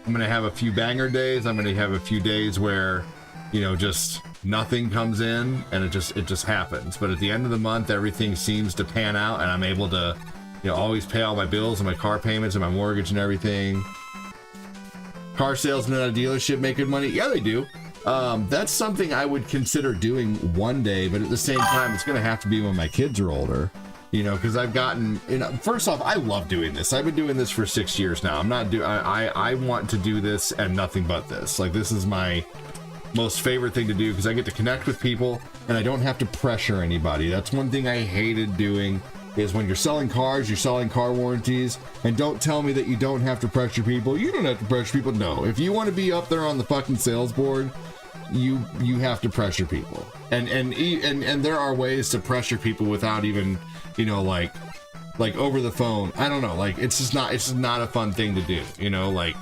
gonna have a few banger days, I'm gonna have a few days where, you know, just nothing comes in and it just happens. But at the end of the month, everything seems to pan out and I'm able to, you know, always pay all my bills and my car payments and my mortgage and everything. Car salesmen at a dealership make good money. Yeah, they do. That's something I would consider doing one day, but at the same time, it's gonna have to be when my kids are older. You know, because I've gotten, you know, first off, I love doing this. I've been doing this for 6 years now. I want to do this and nothing but this. Like, this is my most favorite thing to do because I get to connect with people and I don't have to pressure anybody. That's one thing I hated doing, is when you're selling cars, you're selling car warranties, and don't tell me that you don't have to pressure people. You don't have to pressure people. No, if you want to be up there on the fucking sales board, you have to pressure people. And there are ways to pressure people without even, you know, like over the phone. I don't know, like it's just not a fun thing to do, you know, like.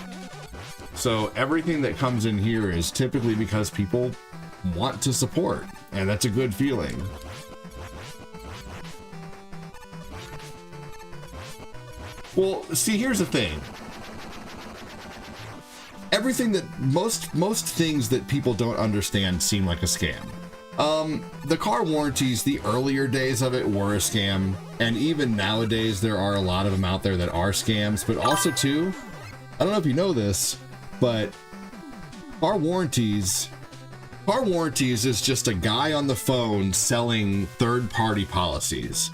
So everything that comes in here is typically because people want to support, and that's a good feeling. Well, see, here's the thing. Everything that most things that people don't understand seem like a scam. The car warranties, the earlier days of it were a scam, and even nowadays there are a lot of them out there that are scams, but also too, I don't know if you know this, but car warranties is just a guy on the phone selling third-party policies,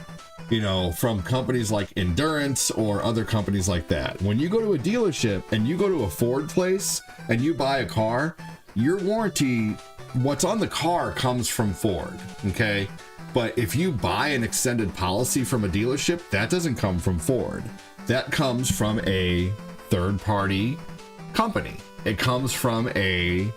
you know, from companies like Endurance or other companies like that. When you go to a dealership and you go to a Ford place and you buy a car, your warranty, what's on the car comes from Ford, okay? But if you buy an extended policy from a dealership, that doesn't come from Ford. That comes from a third-party company. It comes from a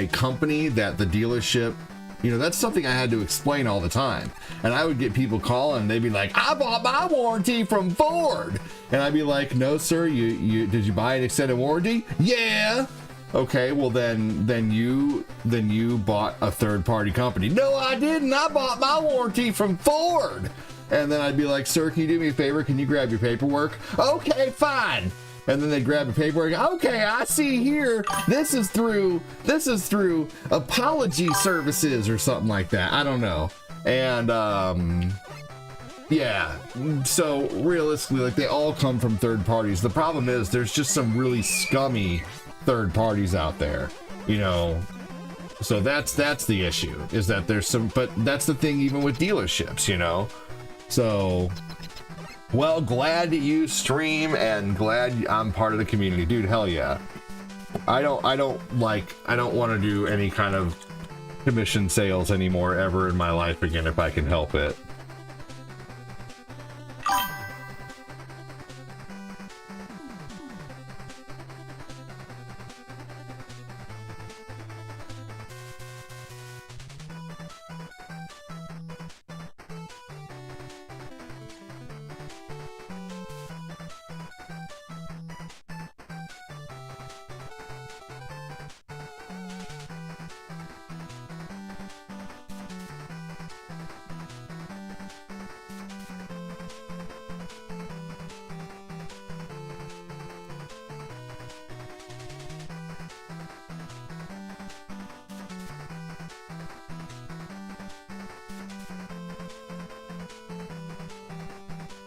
company that the dealership, you know, that's something I had to explain all the time. And I would get people calling and they'd be like, I bought my warranty from Ford. And I'd be like, no, sir, you did you buy an extended warranty? Yeah. Okay, well then you bought a third-party company. No, I didn't. I bought my warranty from Ford. And then I'd be like, sir, can you do me a favor? Can you grab your paperwork? Okay, fine. And then they grab the paperwork. Okay, I see here. This is through apology services or something like that. I don't know. And yeah. So realistically, like, they all come from third parties. The problem is there's just some really scummy third parties out there, you know. So that's the issue, is that there's some, but that's the thing even with dealerships, you know. So, well, glad that you stream and glad I'm part of the community, dude. Hell yeah. I don't want to do any kind of commission sales anymore ever in my life again if I can help it.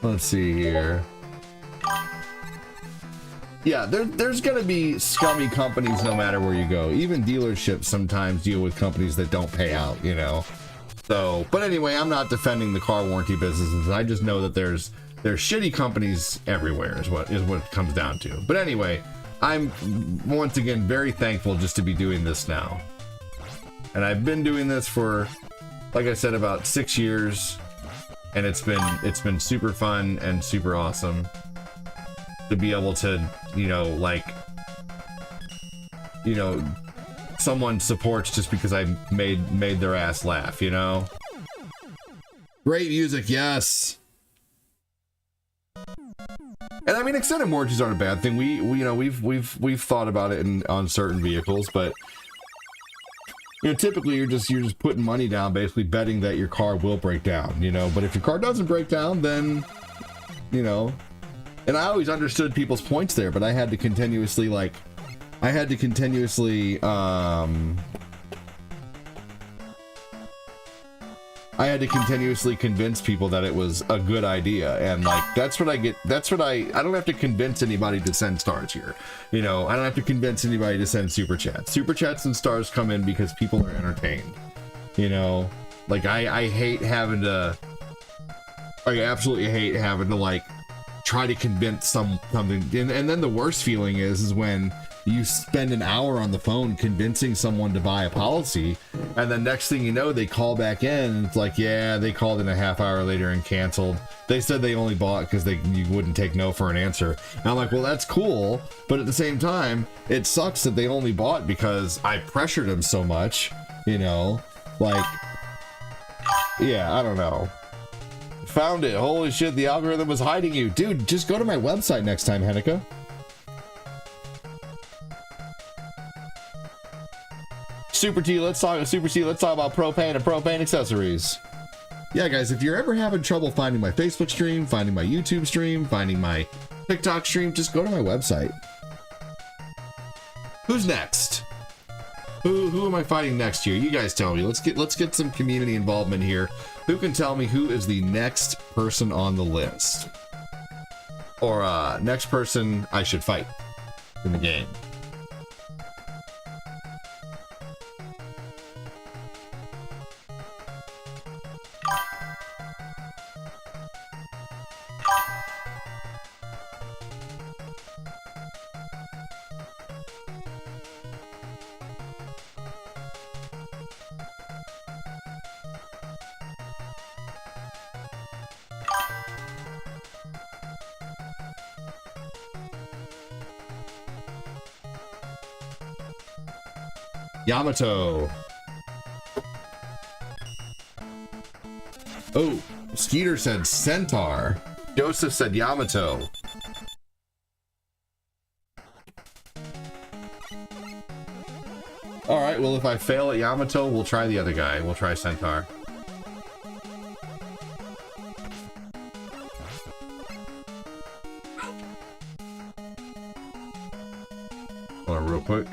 Let's see here. Yeah, there's gonna be scummy companies no matter where you go. Even dealerships sometimes deal with companies that don't pay out, you know. So, but anyway, I'm not defending the car warranty businesses. I just know that there's shitty companies everywhere is what it comes down to. But anyway, I'm once again very thankful just to be doing this now. And I've been doing this for, like I said, about 6 years. And it's been super fun and super awesome to be able to, you know, like, you know, someone supports just because I made their ass laugh, you know. Great music, yes. And I mean, extended warranties aren't a bad thing. We you know, we've thought about it on certain vehicles, but you know, typically you're just putting money down, basically betting that your car will break down, you know. But if your car doesn't break down, then, you know. And I always understood people's points there, but I had to continuously convince people that it was a good idea. And like, that's what I don't have to convince anybody to send stars here. You know, I don't have to convince anybody to send super chats. Super chats and stars come in because people are entertained. You know, like I absolutely hate having to like try to convince something. And then the worst feeling is when you spend an hour on the phone convincing someone to buy a policy, and then next thing you know, they call back in and it's like, yeah, they called in a half hour later and canceled. They said they only bought because you wouldn't take no for an answer. And I'm like, well, that's cool, but at the same time, it sucks that they only bought because I pressured them so much, you know? Like, yeah, I don't know. Found it. Holy shit, the algorithm was hiding you. Dude, just go to my website next time, Henika. Super T, let's talk about propane and propane accessories. Yeah, guys, if you're ever having trouble finding my Facebook stream, finding my YouTube stream, finding my TikTok stream, just go to my website. Who's next? Who am I fighting next here? You guys tell me. Let's get some community involvement here. Who can tell me who is the next person on the list? Or next person I should fight in the game? Yamato. Oh, Skeeter said Centaur. Joseph said Yamato. All right, well, if I fail at Yamato, we'll try the other guy. We'll try Centaur. Hold on real quick.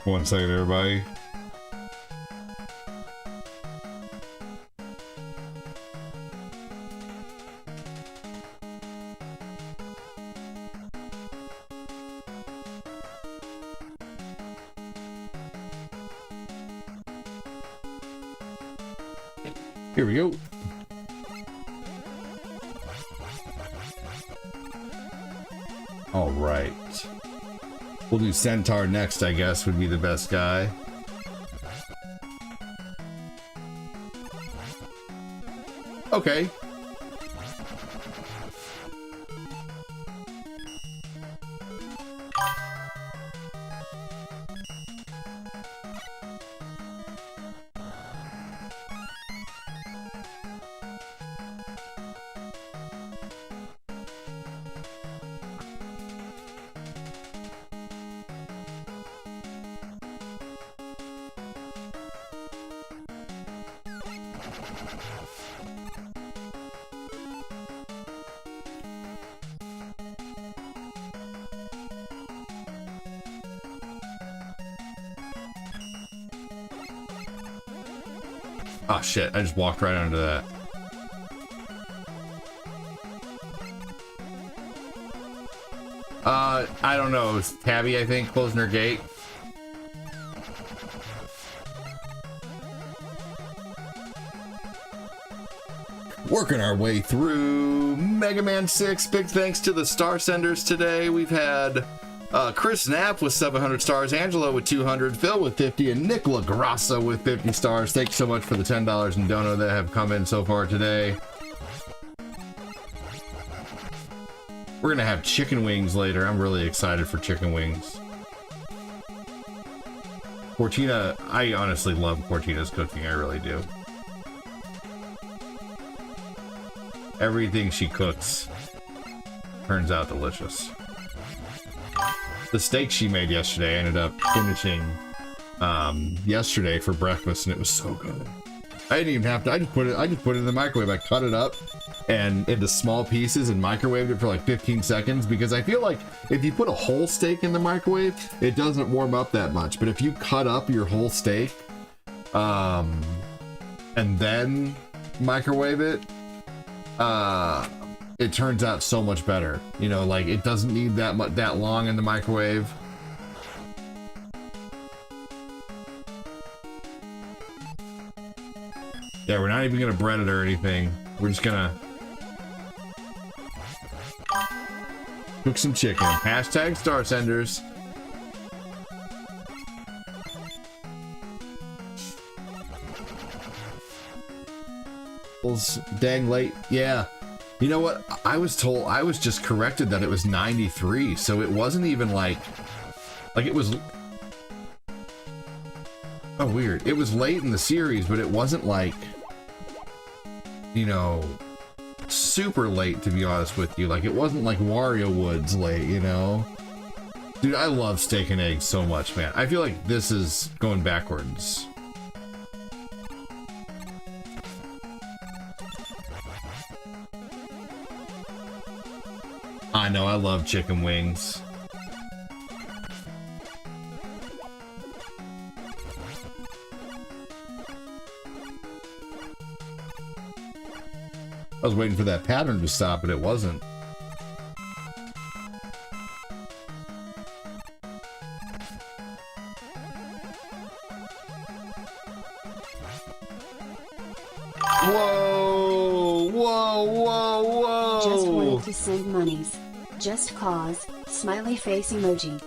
One second, everybody. Here we go. All right. We'll do Centaur next, I guess, would be the best guy. Okay. Oh shit, I just walked right under that. I don't know, it's Tabby, I think, closing her gate. Working our way through Mega Man 6. Big thanks to the star senders today. We've had Chris Knapp with 700 stars, Angelo with 200, Phil with 50, and Nick LaGrassa with 50 stars. Thanks so much for the $10 in dono that have come in so far today. We're gonna have chicken wings later. I'm really excited for chicken wings. Cortina, I honestly love Cortina's cooking, I really do. Everything she cooks turns out delicious. The steak she made yesterday, I ended up finishing yesterday for breakfast, and it was so good. I didn't even have to. I just put it in the microwave. I cut it up and into small pieces and microwaved it for like 15 seconds, because I feel like if you put a whole steak in the microwave, it doesn't warm up that much. But if you cut up your whole steak and and then microwave it, it turns out so much better. You know, like it doesn't need that long in the microwave. Yeah, we're not even gonna bread it or anything. We're just gonna cook some chicken. Hashtag Star Senders. Dang late. Yeah. You know what? I was just corrected that it was 93, so it wasn't even like it was. Oh, weird. It was late in the series, but it wasn't like, you know, super late, to be honest with you. Like, it wasn't like Wario Woods late, you know? Dude, I love steak and eggs so much, man. I feel like this is going backwards. I know, I love chicken wings. I was waiting for that pattern to stop, but it wasn't. Whoa! Whoa! Whoa! Whoa! Just wanted to send monies. Just cause. Smiley face emoji.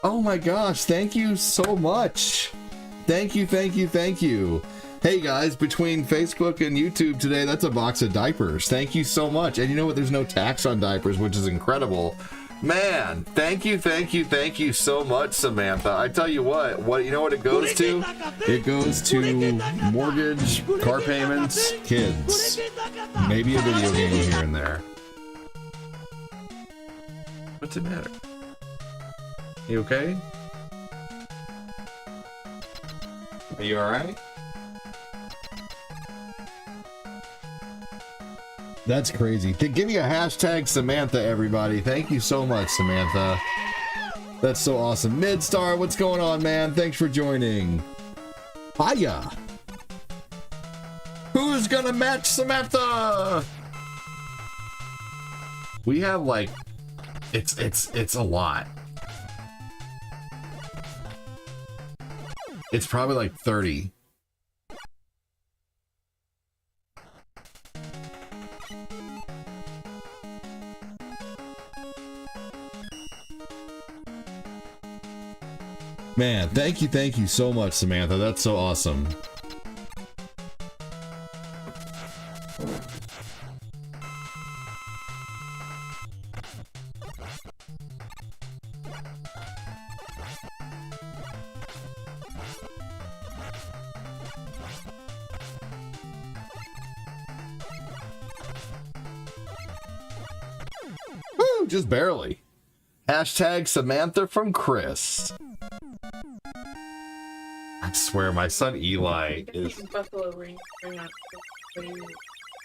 Oh my gosh, thank you so much. Thank you, thank you, thank you. Hey guys, between Facebook and YouTube today, that's a box of diapers. Thank you so much. And you know what? There's no tax on diapers, which is incredible. Man, thank you, thank you, thank you so much, Samantha. I tell you what, you know what it goes to? It goes to mortgage, car payments, kids. Maybe a video game here and there. What's the matter? You okay? Are you alright? That's crazy. Give me a hashtag Samantha, everybody. Thank you so much, Samantha. That's so awesome. Midstar, what's going on, man? Thanks for joining. Hiya. Who's gonna match Samantha? We have like, it's a lot. It's probably like 30. Man, thank you so much, Samantha. That's so awesome. Woo, just barely. Hashtag Samantha from Chris. I swear, my son Eli is... Buffalo wings are not...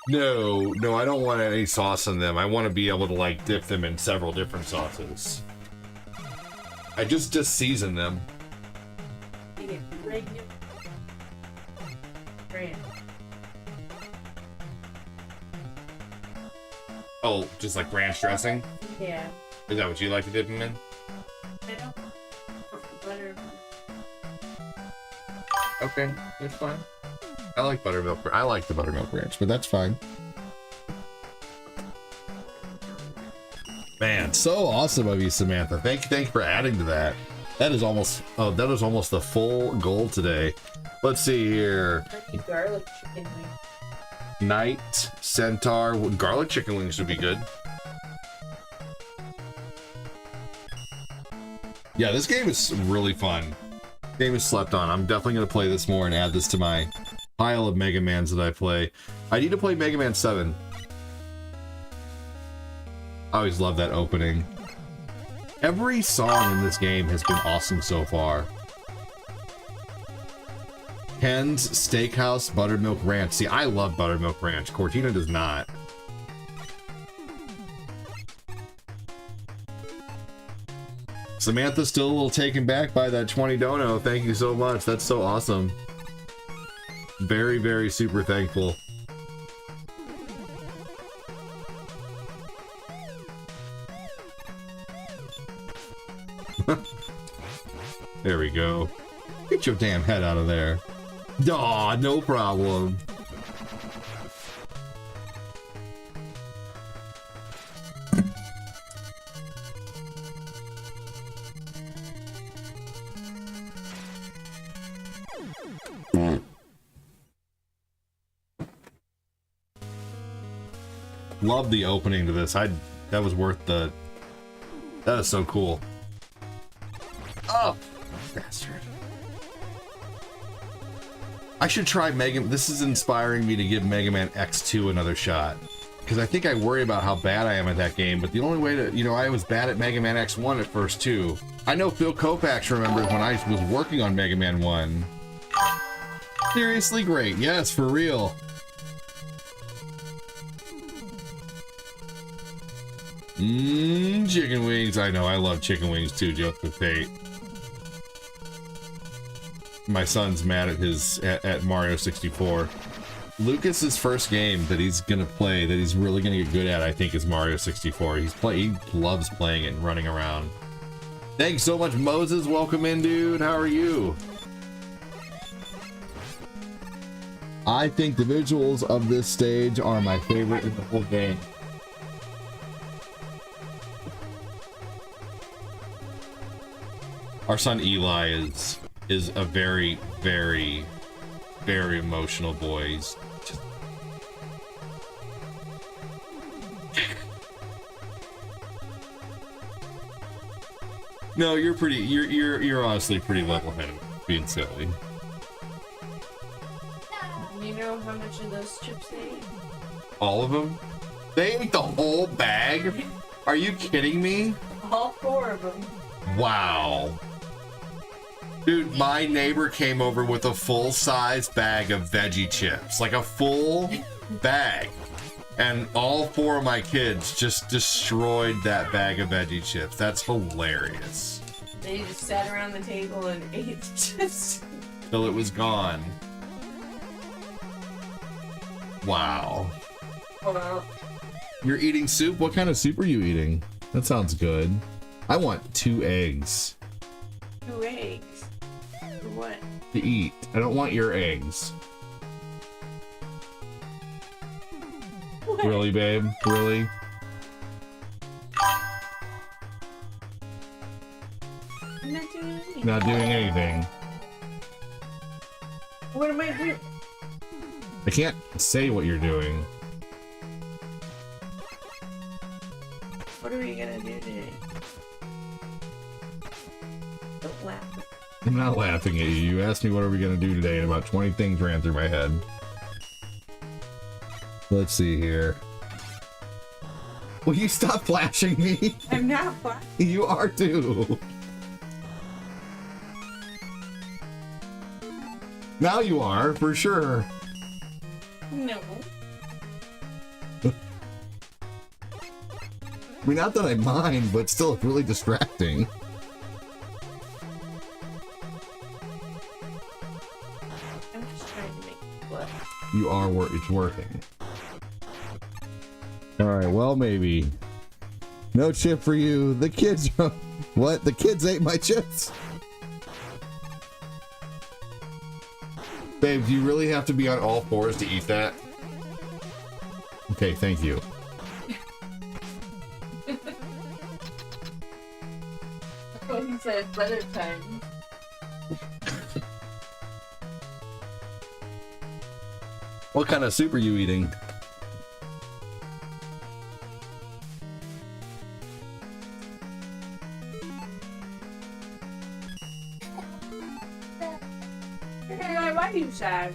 No, I don't want any sauce in them. I want to be able to, like, dip them in several different sauces. I just season them. You get regular... Ranch. Oh, just like ranch dressing? Yeah. Is that what you like to dip them in? I don't... Butter... Okay, that's fine. I like buttermilk. I like the buttermilk ranch, but that's fine. Man, so awesome of you, Samantha. Thank you for adding to that. That is almost the full goal today. Let's see here. Garlic chicken wings. Night Centaur. Garlic chicken wings would be good. Yeah, this game is really fun. Game is slept on. I'm definitely going to play this more and add this to my pile of Mega Mans that I play. I need to play Mega Man 7. I always love that opening. Every song in this game has been awesome so far. Ken's Steakhouse Buttermilk Ranch. See, I love Buttermilk Ranch. Cortina does not. Samantha's still a little taken back by that 20 dono. Thank you so much. That's so awesome. Very, very super thankful. There we go. Get your damn head out of there. Aw, no problem. Love the opening to this. That was worth the... That is so cool. Oh, bastard. I should try Mega... This is inspiring me to give Mega Man X2 another shot. Because I think I worry about how bad I am at that game, but the only way to... You know, I was bad at Mega Man X1 at first, too. I know Phil Kopax remembers when I was working on Mega Man 1. Seriously great. Yes, for real. Chicken wings. I know, I love chicken wings too, just with Tate. My son's mad at his at Mario 64. Lucas's first game that he's gonna play, that he's really gonna get good at, I think, is Mario 64. He loves playing it and running around. Thanks so much, Moses. Welcome in, dude. How are you? I think the visuals of this stage are my favorite in the whole game. Our son Eli is a very, very, very emotional boy. He's just... No, you're pretty. You're honestly pretty level-headed, being silly. You know how much of those chips they ate? All of them? They ate the whole bag? Are you kidding me? All 4 of them. Wow. Dude, my neighbor came over with a full-size bag of veggie chips. Like a full bag. And all 4 of my kids just destroyed that bag of veggie chips. That's hilarious. They just sat around the table and ate chips. Till it was gone. Wow. Well, You're eating soup? What kind of soup are you eating? That sounds good. I want 2 eggs. 2 eggs. For what? To eat. I don't want your eggs. What? Really, babe? Really? I'm not doing anything. Not doing anything. What am I doing? I can't say what you're doing. What are we gonna do today? Don't laugh. I'm not laughing at you. You asked me what are we gonna do today, and about 20 things ran through my head. Let's see here. Will you stop flashing me? I'm not laughing. You are too. Now you are, for sure. No. I mean, not that I mind, but still, it's really distracting. I'm just trying to make it work. You are it's working. Alright, well, maybe. No chip for you. The kids... What? The kids ate my chips? Babe, do you really have to be on all 4s to eat that? Okay, thank you. Well, he said weather time. What kind of soup are you eating? Hey, why are you sad?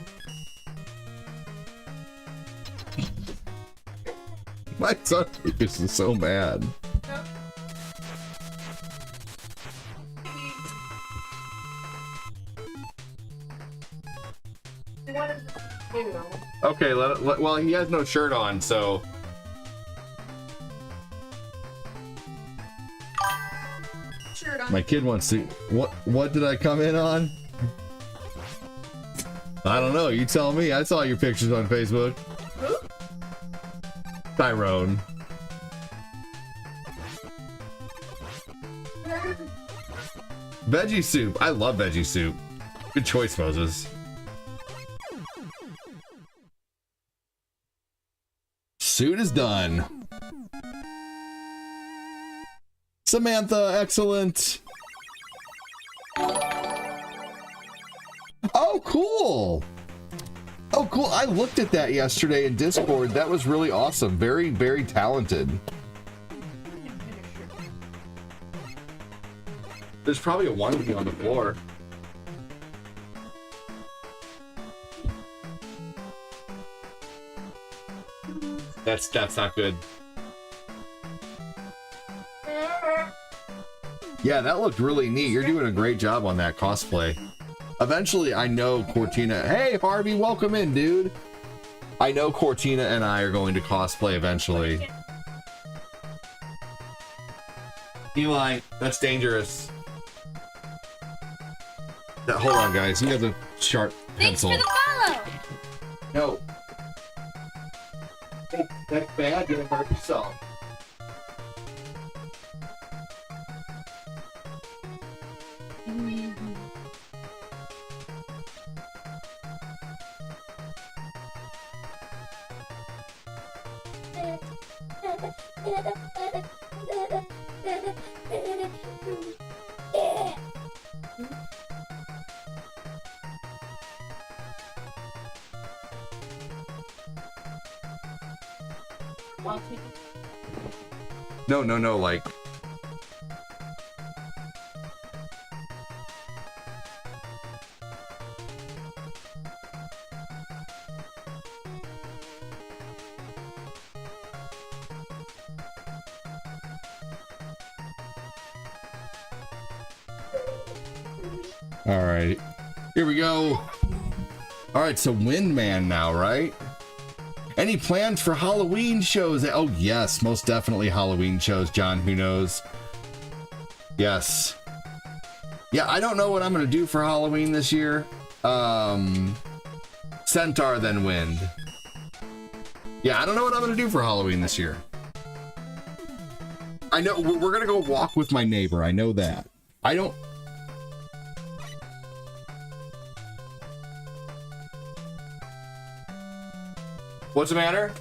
My son Lucas is so mad. Okay, well, he has no shirt on, so... Shirt on. My kid wants to... What did I come in on? I don't know. You tell me. I saw your pictures on Facebook. Who? Tyrone. Veggie soup. I love veggie soup. Good choice, Moses. Suit is done. Samantha, excellent. Oh, cool. Oh, cool. I looked at that yesterday in Discord. That was really awesome. Very, very talented. There's probably a onesie on the floor. That's not good. Yeah, that looked really neat. You're doing a great job on that cosplay. Eventually, I know Cortina. Hey, Harvey, welcome in, dude. I know Cortina and I are going to cosplay eventually. Eli, that's dangerous. Hold on, guys. You have the sharp pencil. Thanks for the follow. No. That's bad. You're gonna hurt yourself. No, like. All right, here we go. All right, so Windman now, right? Any plans for Halloween shows? Oh, yes, most definitely Halloween shows, John. Who knows? Yes. Yeah, I don't know what I'm going to do for Halloween this year. Centaur, then Wind. Yeah, I don't know what I'm going to do for Halloween this year. I know we're going to go walk with my neighbor. I know that. I don't... What's the matter?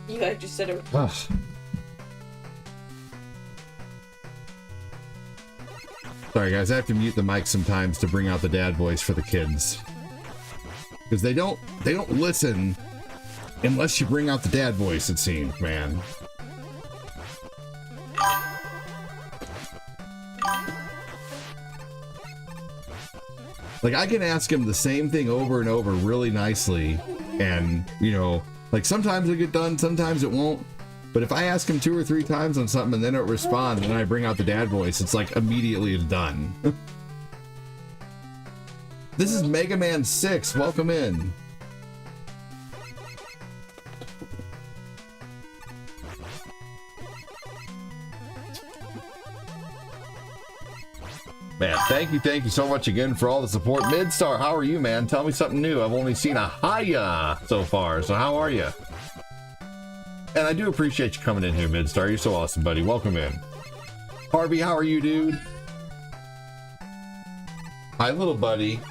You guys just said it. Sorry guys, I have to mute the mic sometimes to bring out the dad voice for the kids. Because they don't listen unless you bring out the dad voice, it seems, man. Like, I can ask him the same thing over and over really nicely, and, you know, like, sometimes it'll get done, sometimes it won't. But if I ask him 2 or 3 times on something and they don't respond, and then I bring out the dad voice, it's like, immediately it's done. This is Mega Man 6, welcome in. Man, thank you so much again for all the support. Midstar, how are you, man? Tell me something new. I've only seen a hiya so far, so how are you? And I do appreciate you coming in here, Midstar. You're so awesome, buddy. Welcome in. Harvey, how are you, dude? Hi, little buddy.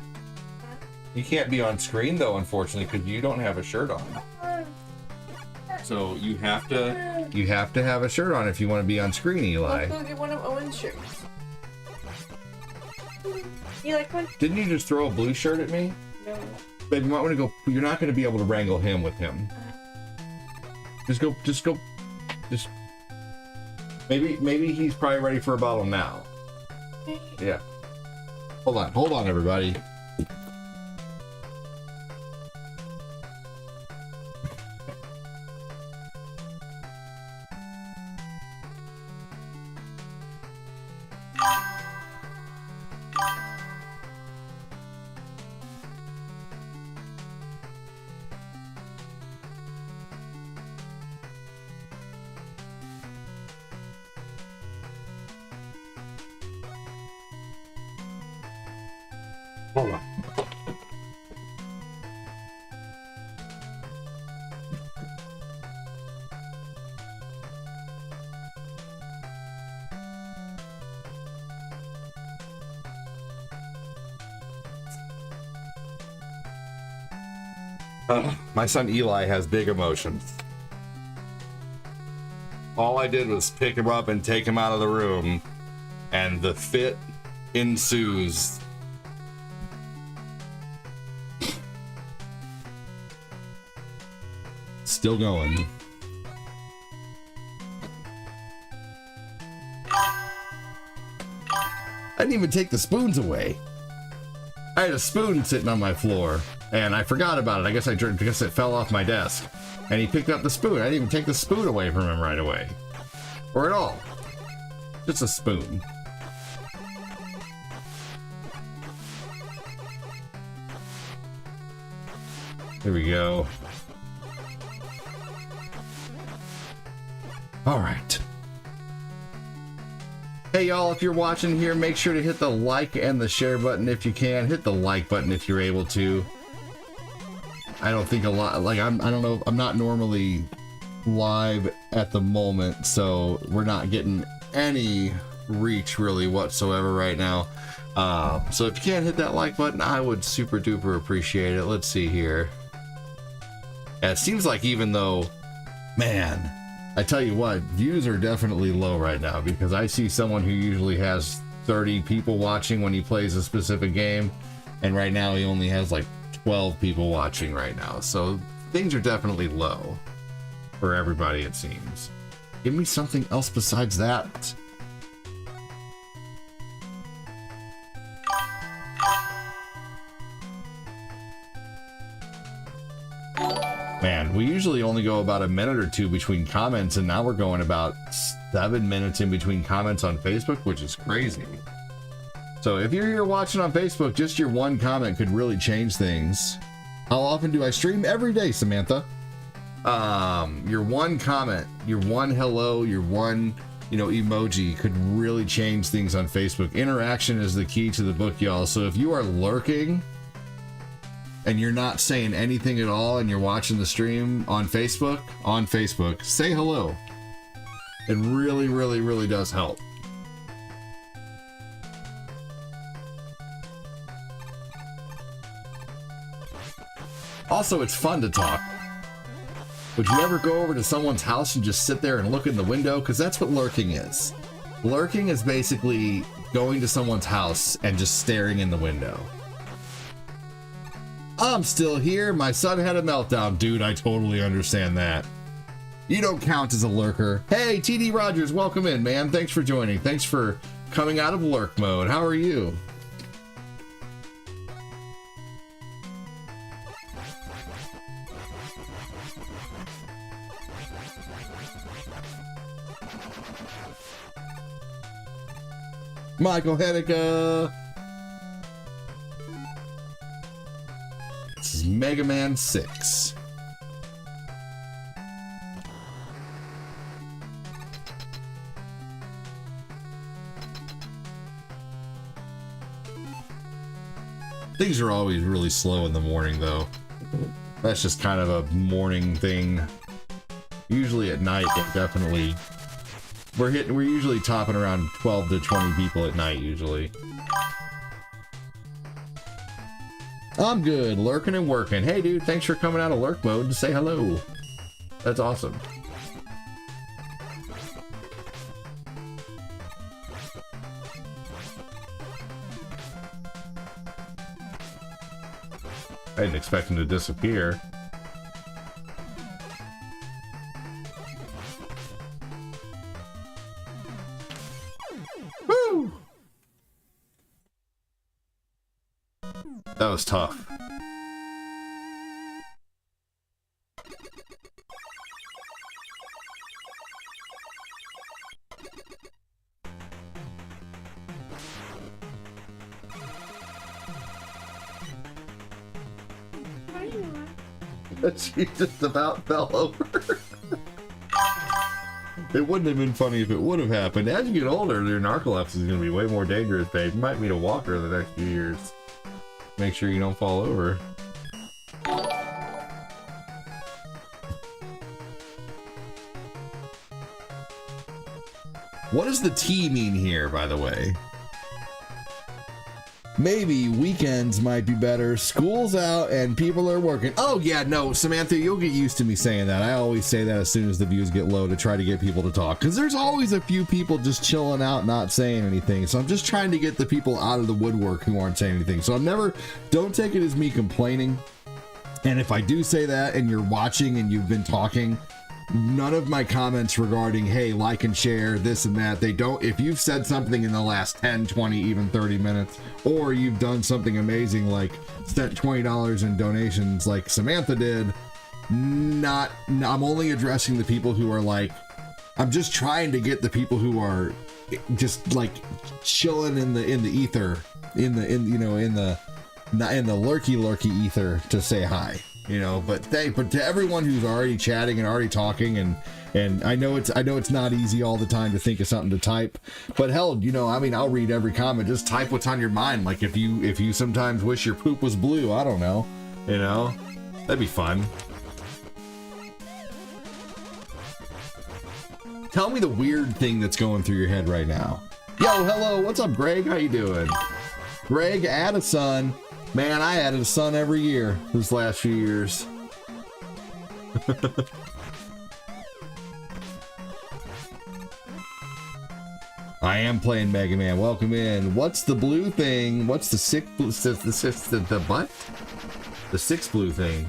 You can't be on screen, though, unfortunately, because you don't have a shirt on. So you have to have a shirt on if you want to be on screen, Eli. Let's go get one of Owen's shirts. You like one? Didn't you just throw a blue shirt at me? No. Babe, you might want to go. You're not going to be able to wrangle him with him. Just go. Maybe he's probably ready for a bottle now. Yeah. Hold on, everybody. Hold on. My son Eli has big emotions. All I did was pick him up and take him out of the room, and the fit ensues. Still going. I didn't even take the spoons away. I had a spoon sitting on my floor, and I forgot about it. I guess it fell off my desk. And he picked up the spoon. I didn't even take the spoon away from him right away. Or at all. Just a spoon. Here we go. All right. Hey y'all, if you're watching here, make sure to hit the like and the share button if you can. Hit the like button if you're able to. I don't think a lot, like I don't know, I'm not normally live at the moment, so we're not getting any reach really whatsoever right now. So if you can hit that like button, I would super duper appreciate it. Let's see here. Yeah, it seems like even though, man, I tell you what, views are definitely low right now because I see someone who usually has 30 people watching when he plays a specific game, and right now he only has like 12 people watching right now. So things are definitely low for everybody, it seems. Give me something else besides that. Man, we usually only go about a minute or two between comments, and now we're going about 7 minutes in between comments on Facebook, which is crazy. So if you're here watching on Facebook, just your one comment could really change things. How often do I stream? Every day, Samantha. Your one comment, your one hello, your one, emoji could really change things on Facebook. Interaction is the key to the book, y'all. So if you are lurking and you're not saying anything at all and you're watching the stream on Facebook, say hello. It really, really, really does help. Also, it's fun to talk. Would you ever go over to someone's house and just sit there and look in the window? Because that's what lurking is. Lurking is basically going to someone's house and just staring in the window. I'm still here. My son had a meltdown. Dude, I totally understand that. You don't count as a lurker. Hey, TD Rogers, welcome in, man. Thanks for joining. Thanks for coming out of lurk mode. How are you? Michael Hedgehog. This is Mega Man 6. Things are always really slow in the morning, though. That's just kind of a morning thing. Usually at night, definitely. We're usually topping around 12 to 20 people at night, usually. I'm good, lurking and working. Hey dude, thanks for coming out of lurk mode to say hello. That's awesome. I didn't expect him to disappear. Woo! That was tough. She just about fell over. It wouldn't have been funny if it would have happened. As you get older, your narcolepsy is going to be way more dangerous, babe. You might need a walker the next few years. Make sure you don't fall over. What does the T mean here, by the way? Maybe weekends might be better. School's out and people are working. Oh yeah, no, Samantha, you'll get used to me saying that. I always say that as soon as the views get low to try to get people to talk. Because there's always a few people just chilling out, not saying anything. So I'm just trying to get the people out of the woodwork who aren't saying anything. So don't take it as me complaining. And if I do say that and you're watching and you've been talking, none of my comments regarding, hey, like and share, this and that, they don't, if you've said something in the last 10, 20, even 30 minutes, or you've done something amazing like sent $20 in donations like Samantha did, I'm only addressing the people who are like, I'm just trying to get the people who are just like chilling in the ether, in the lurky ether to say hi. You know, but to everyone who's already chatting and already talking, and I know it's not easy all the time to think of something to type, but hell, you know, I mean, I'll read every comment. Just type what's on your mind. Like if you sometimes wish your poop was blue, I don't know, you know, that'd be fun. Tell me the weird thing that's going through your head right now. Yo, hello, what's up, Greg? How you doing? Greg, add a son. Man, I added a son every year this last few years. I am playing Mega Man. Welcome in. What's the blue thing? What's the sixth blue? The what? The sixth blue thing.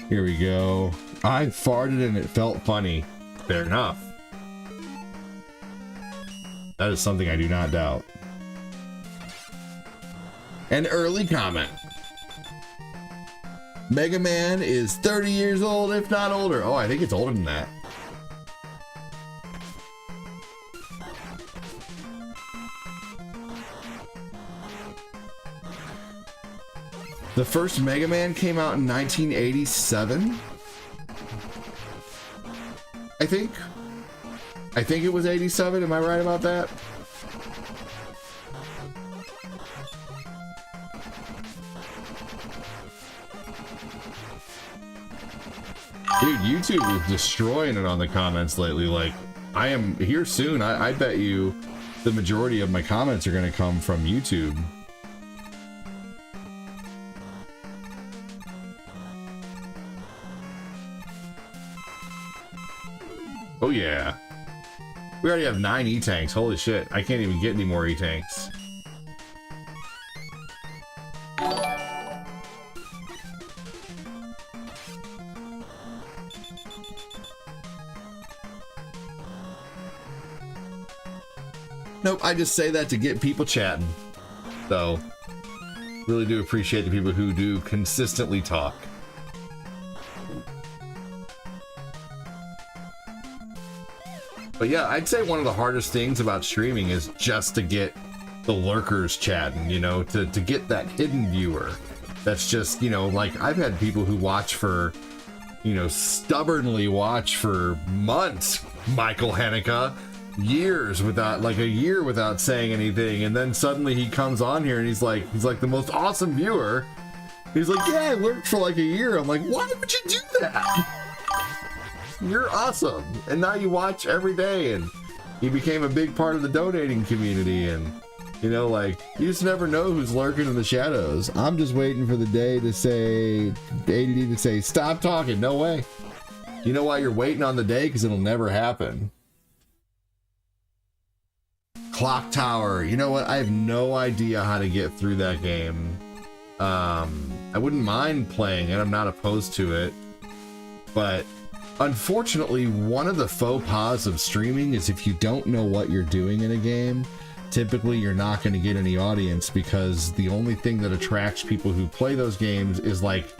Here we go. I farted and it felt funny. Fair enough. That is something I do not doubt. An early comment. Mega Man is 30 years old, if not older. Oh, I think it's older than that. The first Mega Man came out in 1987. I think it was 87. Am I right about that? Dude, YouTube is destroying it on the comments lately. Like, I am here soon. I bet you the majority of my comments are going to come from YouTube. Oh yeah. We already have 9 E-Tanks. Holy shit. I can't even get any more E-Tanks. Nope, I just say that to get people chatting. So, really do appreciate the people who do consistently talk. But yeah, I'd say one of the hardest things about streaming is just to get the lurkers chatting, you know, to get that hidden viewer. That's just, you know, like I've had people who watch for, you know, stubbornly watch for months, Michael Hanukkah, years without, like a year without saying anything, and then suddenly he comes on here and he's like the most awesome viewer. He's like, yeah, I lurked for like a year. I'm like, why would you do that? You're awesome. And now you watch every day, and you became a big part of the donating community, and You know, like, you just never know who's lurking in the shadows. I'm just waiting for the day to say, ADD to say, stop talking, no way. You know why you're waiting on the day? Because it'll never happen. Clock Tower. You know what? I have no idea how to get through that game. I wouldn't mind playing it. I'm not opposed to it. But unfortunately, one of the faux pas of streaming is if you don't know what you're doing in a game, typically you're not going to get any audience, because the only thing that attracts people who play those games is like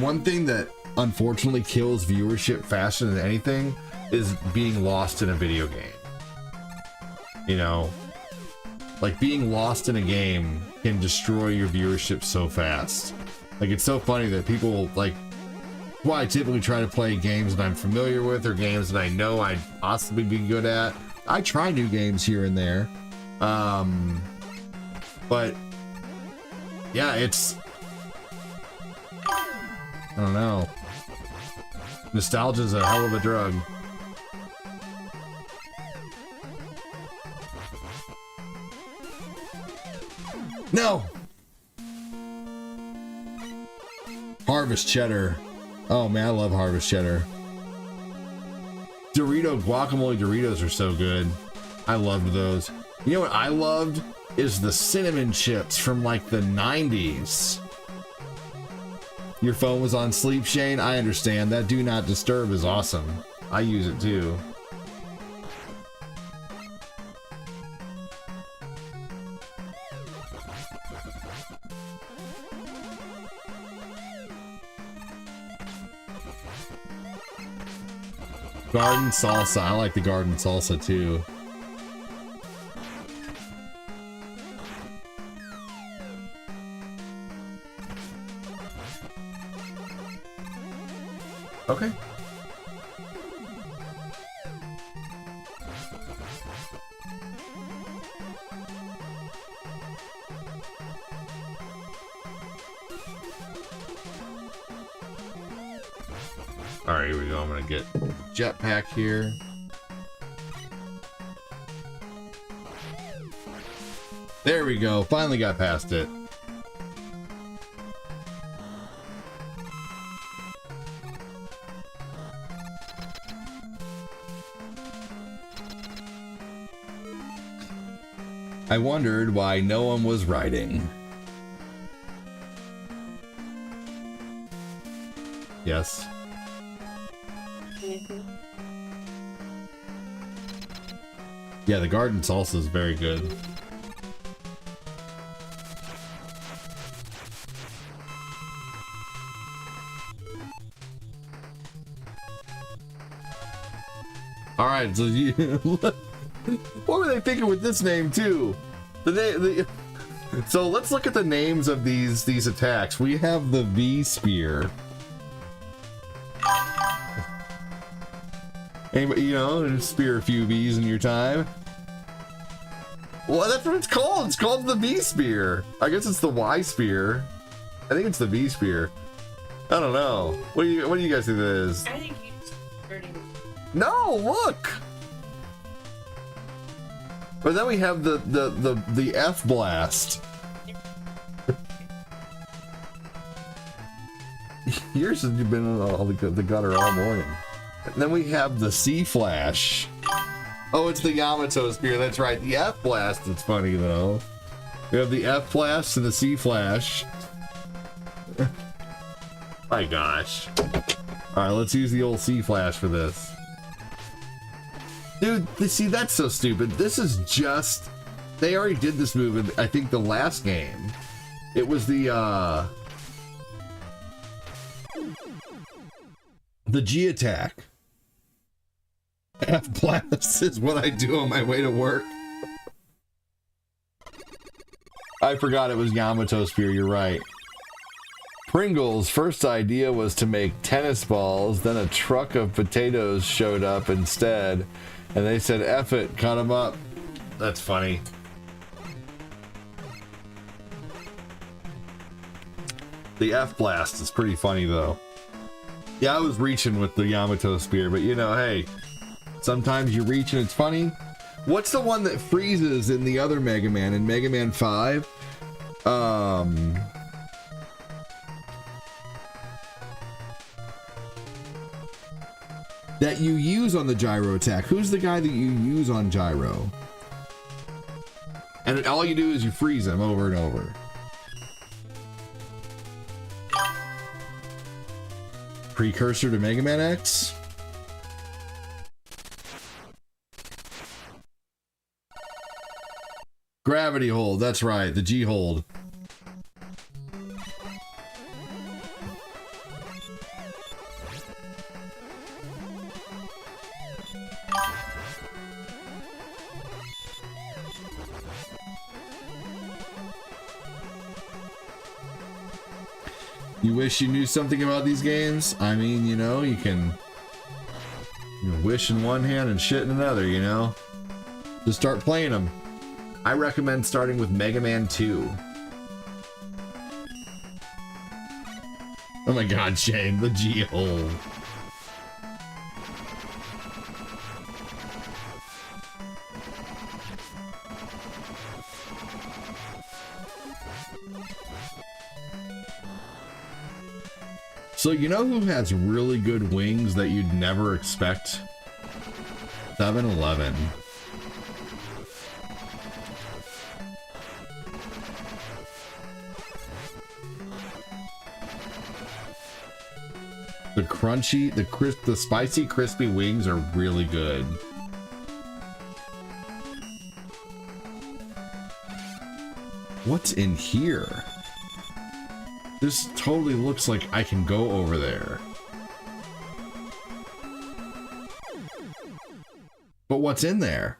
one thing that unfortunately kills viewership faster than anything is being lost in a video game. You know, like being lost in a game can destroy your viewership so fast. Like, it's so funny that people, like, why I typically try to play games that I'm familiar with or games that I know I'd possibly be good at. I try new games here and there. But yeah, it's, I don't know. Nostalgia's a hell of a drug. No! Harvest Cheddar. Oh man, I love Harvest Cheddar. Guacamole Doritos are so good. I loved those. You know what I loved? Is the cinnamon chips from like the 90s. Your phone was on sleep, Shane? I understand. That Do Not Disturb is awesome. I use it too. Garden salsa. I like the garden salsa too. Okay. All right, here we go. I'm gonna get jetpack here. There we go. Finally got past it. I wondered why no one was writing. Yes. Yeah, the garden salsa is very good. All right, so you, what were they thinking with this name too? So let's look at the names of these attacks. We have the V Spear. Anybody, you know, spear a few V's in your time. Well, that's what it's called. It's called the V Spear. I guess it's the Y Spear. I think it's the V Spear. I don't know. What do you guys think that is? I think he's hurting. No, look. But then we have the F Blast. Yours has been in all the gutter all morning. And then we have the C Flash. Oh, it's the Yamato Spear. That's right. The F Blast. It's funny though. We have the F Blast and the C Flash. My gosh. All right, let's use the old C Flash for this. Dude, see, that's so stupid. This is just... They already did this move in, I think, the last game. It was the G attack. F Blast is what I do on my way to work. I forgot it was Yamato Spear, you're right. Pringle's first idea was to make tennis balls, then a truck of potatoes showed up instead, and they said, F it, cut them up. That's funny. The F Blast is pretty funny though. Yeah, I was reaching with the Yamato Spear, but you know, hey, sometimes you reach and it's funny. What's the one that freezes in the other Mega Man, in Mega Man 5? That you use on the gyro attack. Who's the guy that you use on gyro? And all you do is you freeze him over and over. Precursor to Mega Man X? Gravity hold, that's right, the G hold. You wish you knew something about these games? I mean, you know, you can wish in one hand and shit in another, you know? Just start playing them. I recommend starting with Mega Man 2. Oh my god, Shane, the G-hole. So you know who has really good wings that you'd never expect? 7-Eleven. The crunchy, the spicy, crispy wings are really good. What's in here? This totally looks like I can go over there. But what's in there?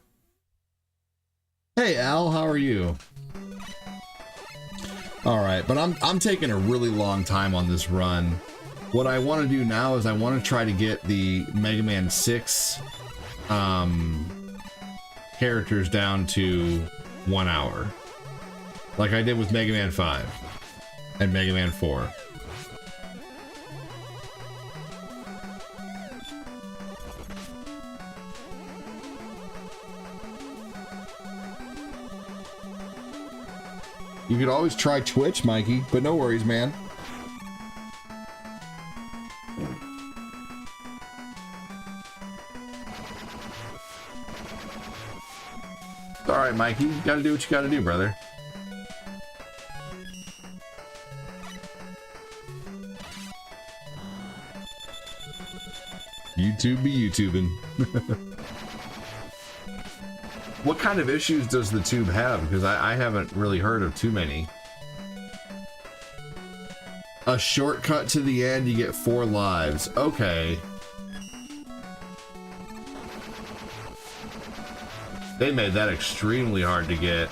Hey Al, how are you? Alright, but I'm taking a really long time on this run. What I want to do now is I want to try to get the Mega Man 6 characters down to 1 hour. Like I did with Mega Man 5 and Mega Man 4. You could always try Twitch, Mikey, but no worries, man. Alright, Mikey, you gotta do what you gotta do, brother. YouTube be YouTubing. What kind of issues does the tube have? Because I haven't really heard of too many. A shortcut to the end, you get 4 lives. Okay. They made that extremely hard to get.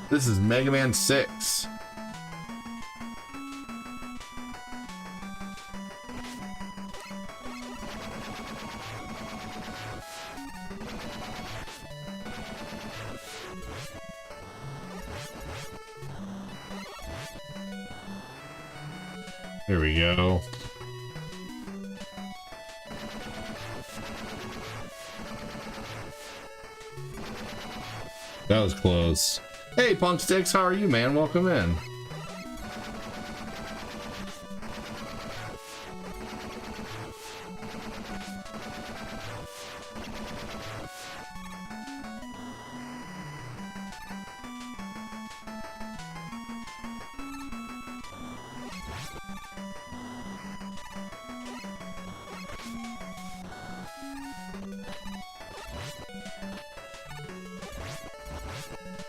This is Mega Man 6. There we go. That was close. Hey, Punk Sticks, how are you, man? Welcome in.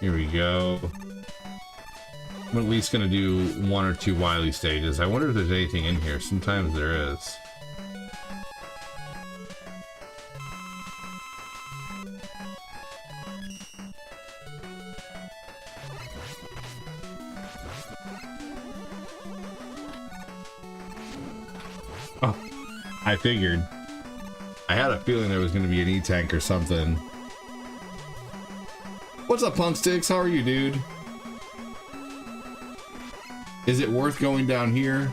Here we go. I'm at least gonna do 1 or 2 Wily stages. I wonder if there's anything in here. Sometimes there is. Oh, I figured. I had a feeling there was gonna be an E-tank or something. What's up, Punk Sticks? How are you, dude? Is it worth going down here?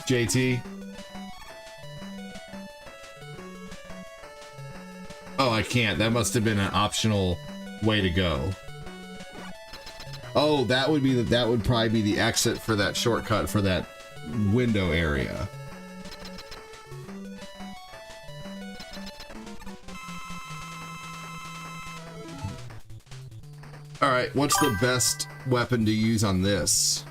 JT? I can't. That must have been an optional way to go. Oh, that would be that would probably be the exit for that shortcut for that window area. All right, what's the best weapon to use on this?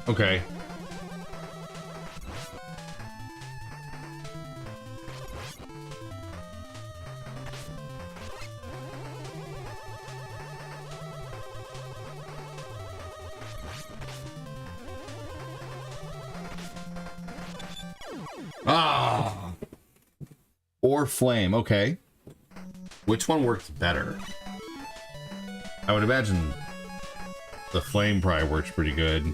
Okay. Ah! Or flame, okay. Which one works better? I would imagine the flame probably works pretty good.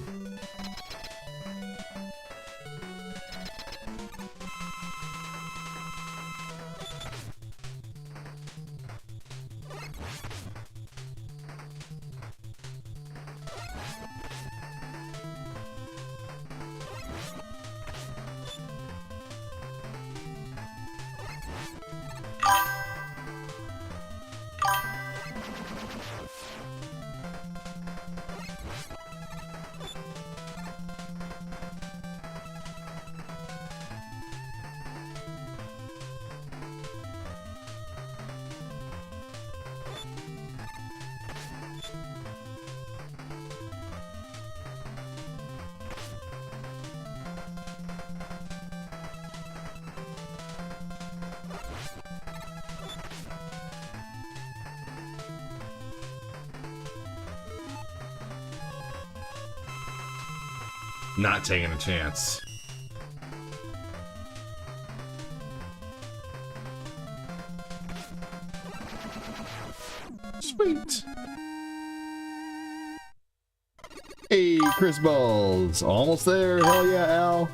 Not taking a chance. Sweet. Hey, Chris Balls. Almost there. Hell yeah, Al.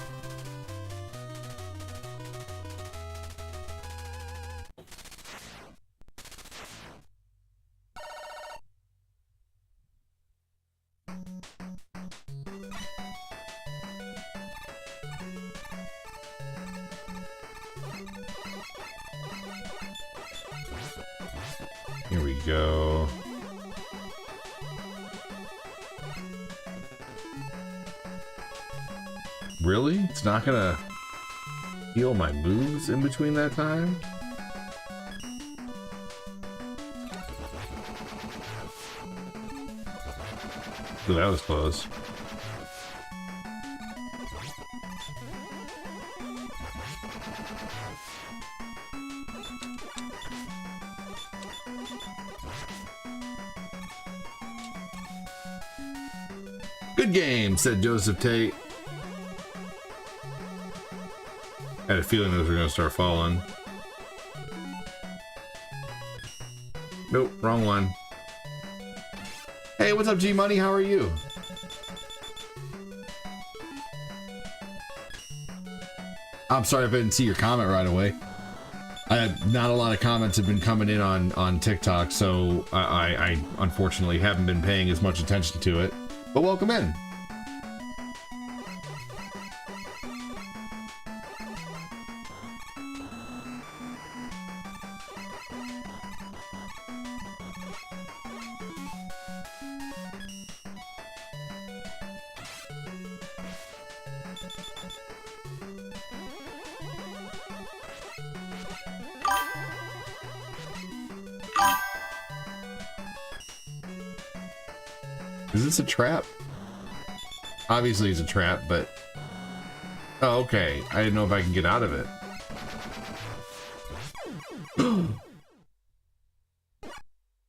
Here we go. Really? It's not gonna heal my moves in between that time? Ooh, that was close. Good game, said Joseph Tate. I had a feeling those were going to start falling. Nope, wrong one. Hey, what's up, G Money? How are you? I'm sorry if I didn't see your comment right away. Not a lot of comments have been coming in on TikTok, so I unfortunately haven't been paying as much attention to it. But welcome in. Is this a trap? Obviously it's a trap, but... Oh, okay. I didn't know if I can get out of it.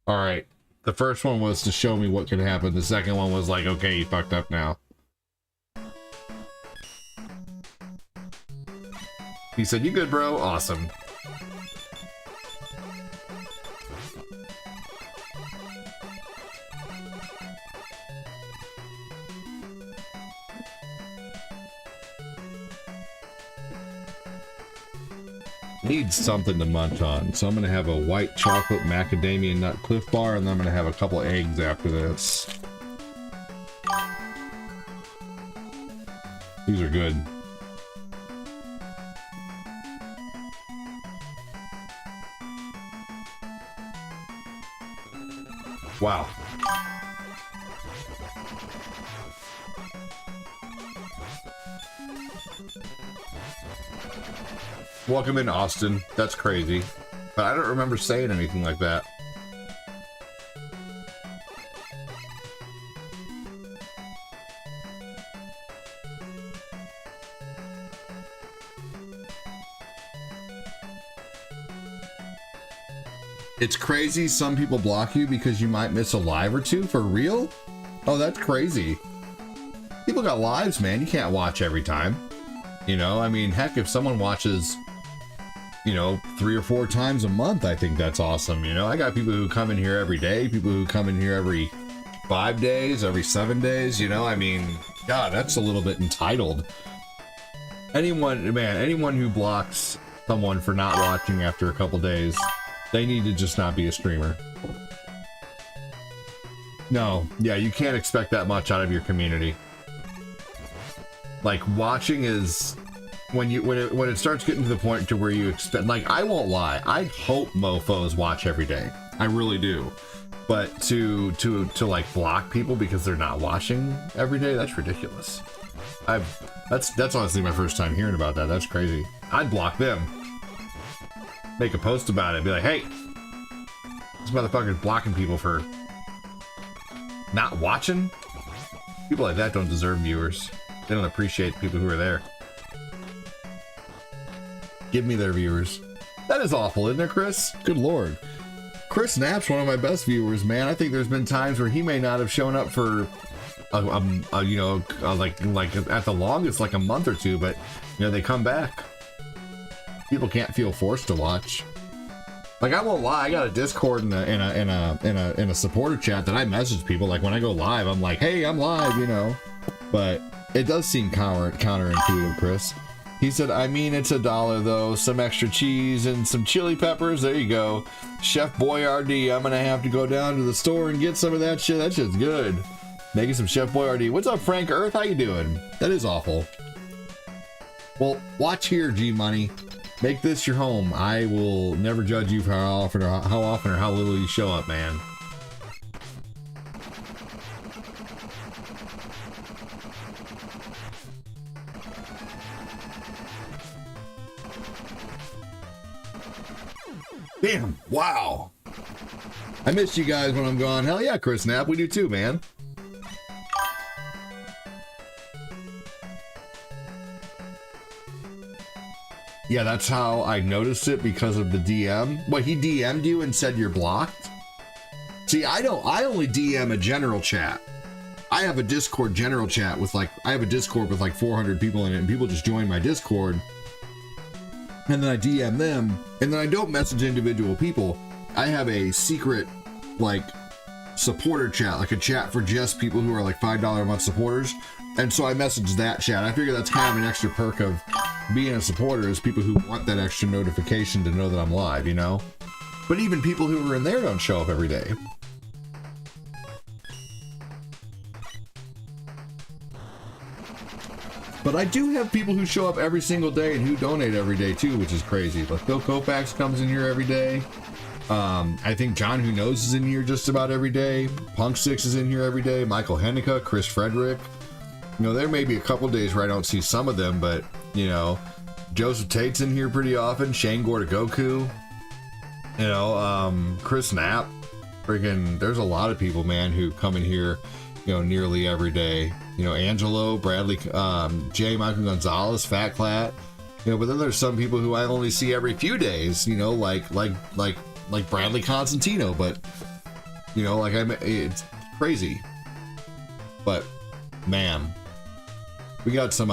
Alright. The first one was to show me what could happen. The second one was like, okay, you fucked up now. He said, you good, bro? Awesome. Needs something to munch on, so I'm gonna have a white chocolate macadamia nut Cliff Bar, and then I'm gonna have a couple eggs after this. These are good. Wow. Welcome in, Austin. That's crazy. But I don't remember saying anything like that. It's crazy some people block you because you might miss a live or two. For real? Oh, that's crazy. People got lives, man. You can't watch every time. You know, I mean, heck, if someone watches, you know, 3 or 4 times a month, I think that's awesome. You know, I got people who come in here every day, people who come in here every 5 days, every 7 days, you know, I mean, God, that's a little bit entitled. Anyone who blocks someone for not watching after a couple days, they need to just not be a streamer. No, yeah, you can't expect that much out of your community. Like, watching is when it starts getting to the point to where you expect, like, I won't lie, I hope mofos watch every day. I really do. But to like block people because they're not watching every day, that's ridiculous. That's honestly my first time hearing about that. That's crazy. I'd block them. Make a post about it. Be like, hey, this motherfucker's blocking people for not watching. People like that don't deserve viewers. They don't appreciate the people who are there. Give me their viewers. That is awful, isn't it, Chris? Good lord. Chris Knapp's one of my best viewers, man. I think there's been times where he may not have shown up for you know, like at the longest, like a month or two, but you know, they come back. People can't feel forced to watch. Like, I won't lie, I got a Discord in a supporter chat that I message people. Like, when I go live, I'm like, hey, I'm live, you know. But it does seem counterintuitive, Chris. He said, I mean, it's $1 though, some extra cheese and some chili peppers. There you go. Chef Boyardee, I'm gonna have to go down to the store and get some of that shit. That shit's good. Making some Chef Boyardee. What's up, Frank Earth? How you doing? That is awful. Well, watch here, G Money. Make this your home. I will never judge you for how often or how little you show up, man. Damn, wow. I missed you guys when I'm gone. Hell yeah, Chris Knapp, we do too, man. Yeah, that's how I noticed it, because of the DM. What, he DM'd you and said you're blocked? See, I only DM a general chat. I have a Discord general chat with like 400 people in it, and people just join my Discord. And then I DM them, and then I don't message individual people. I have a secret, like, supporter chat, like a chat for just people who are like $5 a month supporters. And so I message that chat. I figure that's kind of an extra perk of being a supporter, is people who want that extra notification to know that I'm live, you know? But even people who are in there don't show up every day. But I do have people who show up every single day and who donate every day too, which is crazy. Like Bill Kofax comes in here every day. I think John Who Knows is in here just about every day. Punk Six is in here every day. Michael Hennica, Chris Frederick. You know, there may be a couple days where I don't see some of them, but you know, Joseph Tate's in here pretty often. Shane Goku. You know, Chris Knapp. Freaking, there's a lot of people, man, who come in here, you know, nearly every day. You know, Angelo, Bradley, J. Michael Gonzalez, Fat Clat. You know, but then there's some people who I only see every few days. You know, like Bradley Constantino. But You know, like it's crazy. But man, we got some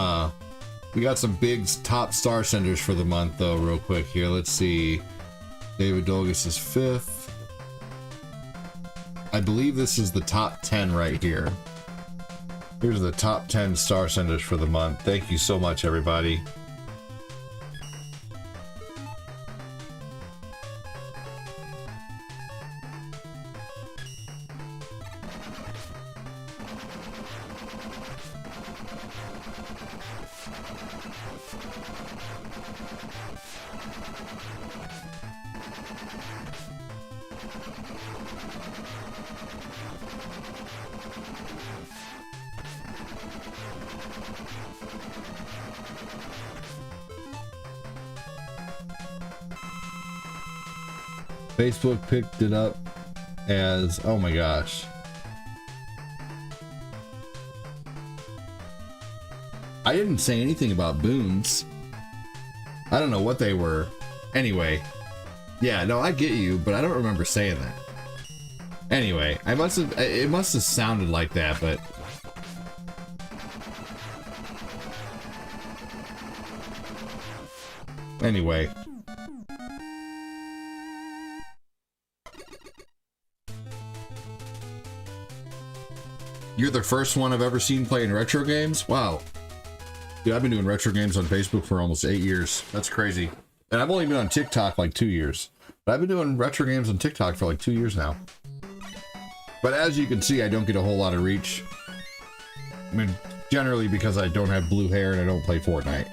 big top star senders for the month though. Real quick here, let's see. David Dolgus is 5th. I believe this is the top 10 right here. Here's the top 10 star senders for the month. Thank you so much, everybody. Facebook picked it up as, oh my gosh. I didn't say anything about boons. I don't know what they were. Anyway, yeah, no, I get you, but I don't remember saying that. Anyway, it must have sounded like that, but anyway. You're the first one I've ever seen playing retro games? Wow. Dude, I've been doing retro games on Facebook for almost 8 years. That's crazy. And I've only been on TikTok like 2 years. But I've been doing retro games on TikTok for like 2 years now. But as you can see, I don't get a whole lot of reach. I mean, generally because I don't have blue hair and I don't play Fortnite.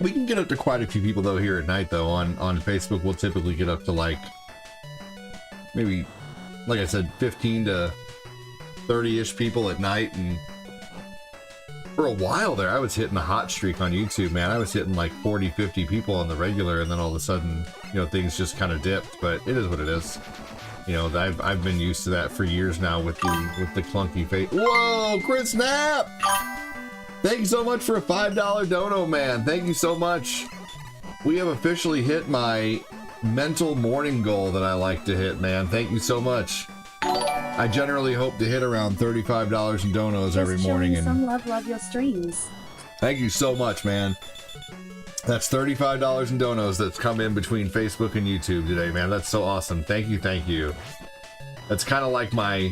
We can get up to quite a few people though here at night though. On Facebook we'll typically get up to like maybe, like I said, 15 to 30-ish people at night. And for a while there I was hitting a hot streak on YouTube, man. I was hitting like 40-50 people on the regular, and then all of a sudden, you know, things just kind of dipped. But it is what it is. You know, I've been used to that for years now with the clunky face. Whoa, Chris Knapp! Thank you so much for a $5 dono, man. Thank you so much. We have officially hit my mental morning goal that I like to hit, man. Thank you so much. I generally hope to hit around $35 in donos every morning. And some love your streams. Thank you so much, man. That's $35 in donos that's come in between Facebook and YouTube today, man. That's so awesome. Thank you, thank you. That's kind of like my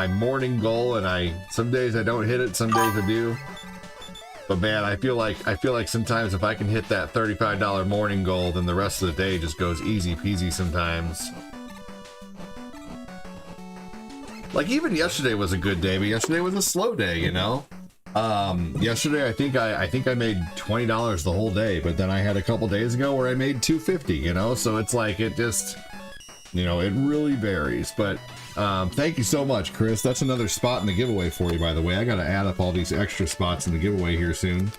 morning goal, and some days I don't hit it, some days I do. But man, I feel like sometimes if I can hit that $35 morning goal, then the rest of the day just goes easy peasy sometimes. Like even yesterday was a good day, but yesterday was a slow day, you know? Yesterday I think I made $20 the whole day, but then I had a couple days ago where I made $250, you know? So it's like, it just, you know, it really varies. But thank you so much, Chris. That's another spot in the giveaway for you, by the way. I gotta add up all these extra spots in the giveaway here soon.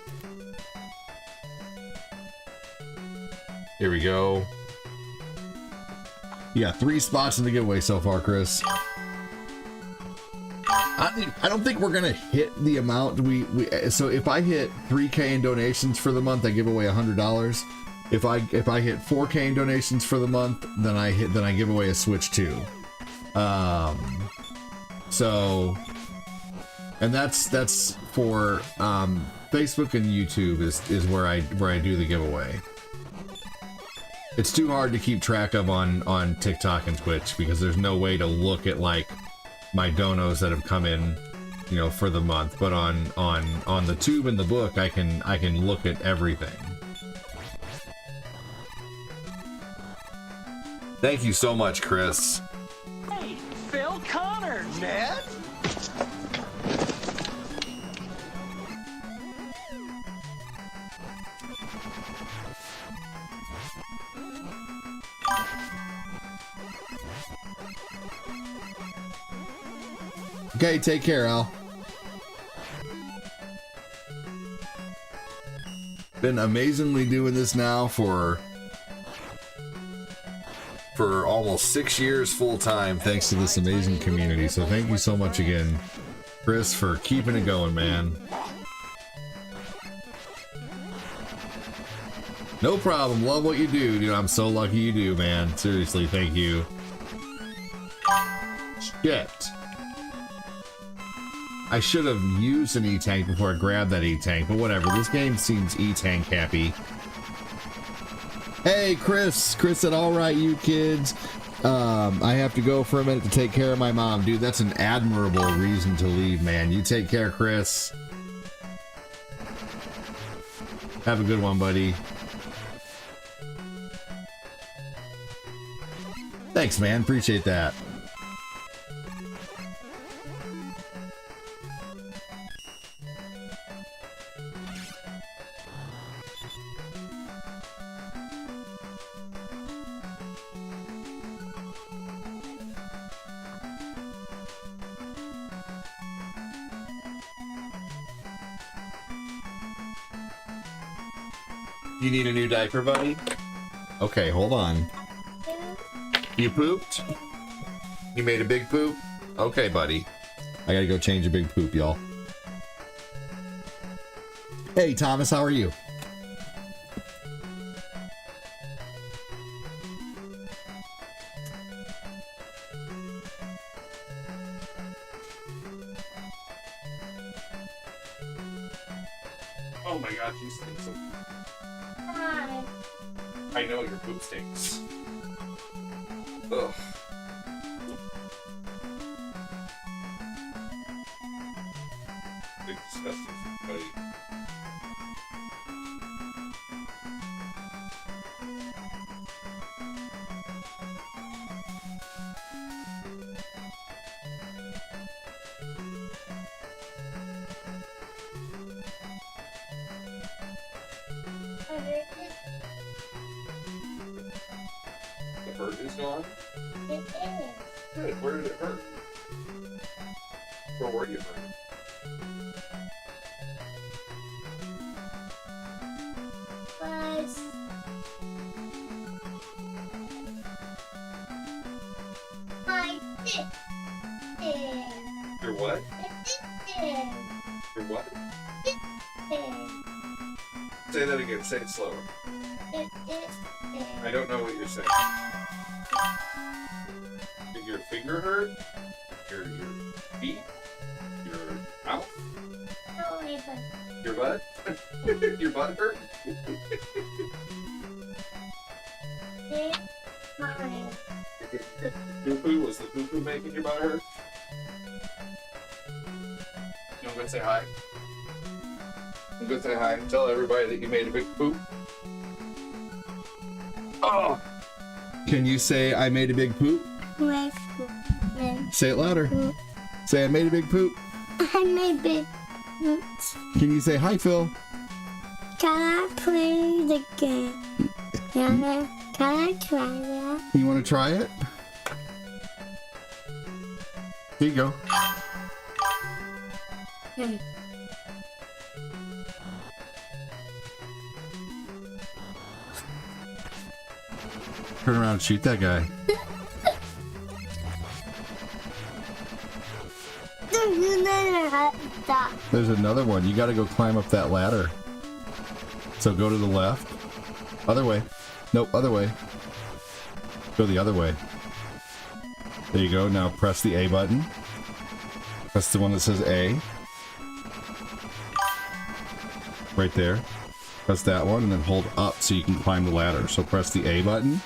Here we go. Yeah, 3 spots in the giveaway so far, Chris. I don't think we're gonna hit the amount so if I hit 3K in donations for the month, I give away $100. If I hit 4K in donations for the month, then I give away a Switch 2. So, and that's for Facebook and YouTube is where I do the giveaway. It's too hard to keep track of on TikTok and Twitch because there's no way to look at like my donos that have come in, you know, for the month. But on the tube and the book, I can look at everything. Thank you so much, Chris. Hey, Phil Connor, Ned. Okay, take care, Al. Been amazingly doing this now for almost 6 years full time, thanks to this amazing community. So thank you so much again, Chris, for keeping it going, man. No problem. Love what you do, dude. I'm so lucky you do, man. Seriously, thank you. Shit. I should have used an E-Tank before I grabbed that E-Tank, but whatever. This game seems E-Tank happy. Hey, Chris. Chris said, all right, you kids. I have to go for a minute to take care of my mom. Dude, that's an admirable reason to leave, man. You take care, Chris. Have a good one, buddy. Thanks, man. Appreciate that. You need a new diaper, buddy? Okay, hold on. You pooped? You made a big poop? Okay, buddy. I gotta go change a big poop, y'all. Hey, Thomas, how are you? Oh my god, you stink so. Hi. I know your poop stinks. Ugh. Big disgusting buddy. The hurt is gone? It is. Good. Where did it hurt? Where were you hurt? My dick. Your what? Dick. Your what? Dick. Say that again. Say it slower. I don't know what you're saying. Did your finger hurt? Your feet? Your mouth? Your butt? Your butt hurt? Poo-poo? Was the poo-poo making your butt hurt? You want to go say hi? You go say hi and tell everybody that you made a big poop? Oh! Can you say I made a big poop? Say it louder. Poop. Say I made a big poop. I made big poop. Can you say hi, Phil? Can I play the game? Can I try that? You want to try it? Here you go. Turn around and shoot that guy. There's another one. You gotta go climb up that ladder. So go to the left. Other way. Nope, other way. Go the other way. There you go. Now press the A button. Press the one that says A. Right there. Press that one and then hold up so you can climb the ladder. So press the A button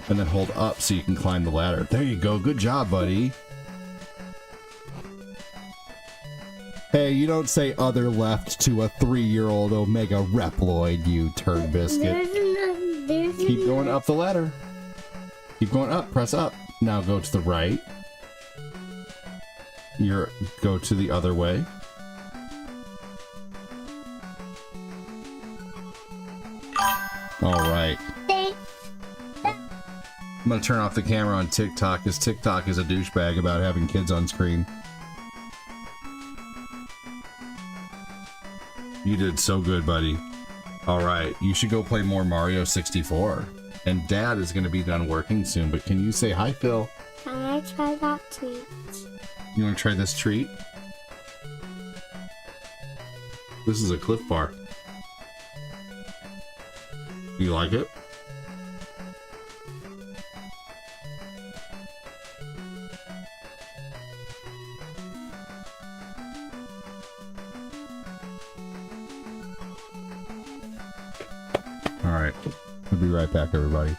and then hold up so you can climb the ladder. There you go. Good job, buddy. Hey, you don't say other left to a 3-year-old Omega Reploid, you turd biscuit. Keep going up the ladder. Keep going up. Press up. Now go to the right. Go to the other way. Alright. I'm gonna turn off the camera on TikTok because TikTok is a douchebag about having kids on screen. You did so good, buddy. All right, you should go play more Mario 64. And Dad is going to be done working soon, but can you say hi, Phil? Can I try that treat? You want to try this treat? This is a Cliff Bar. You like it? All right. We'll be right back, everybody.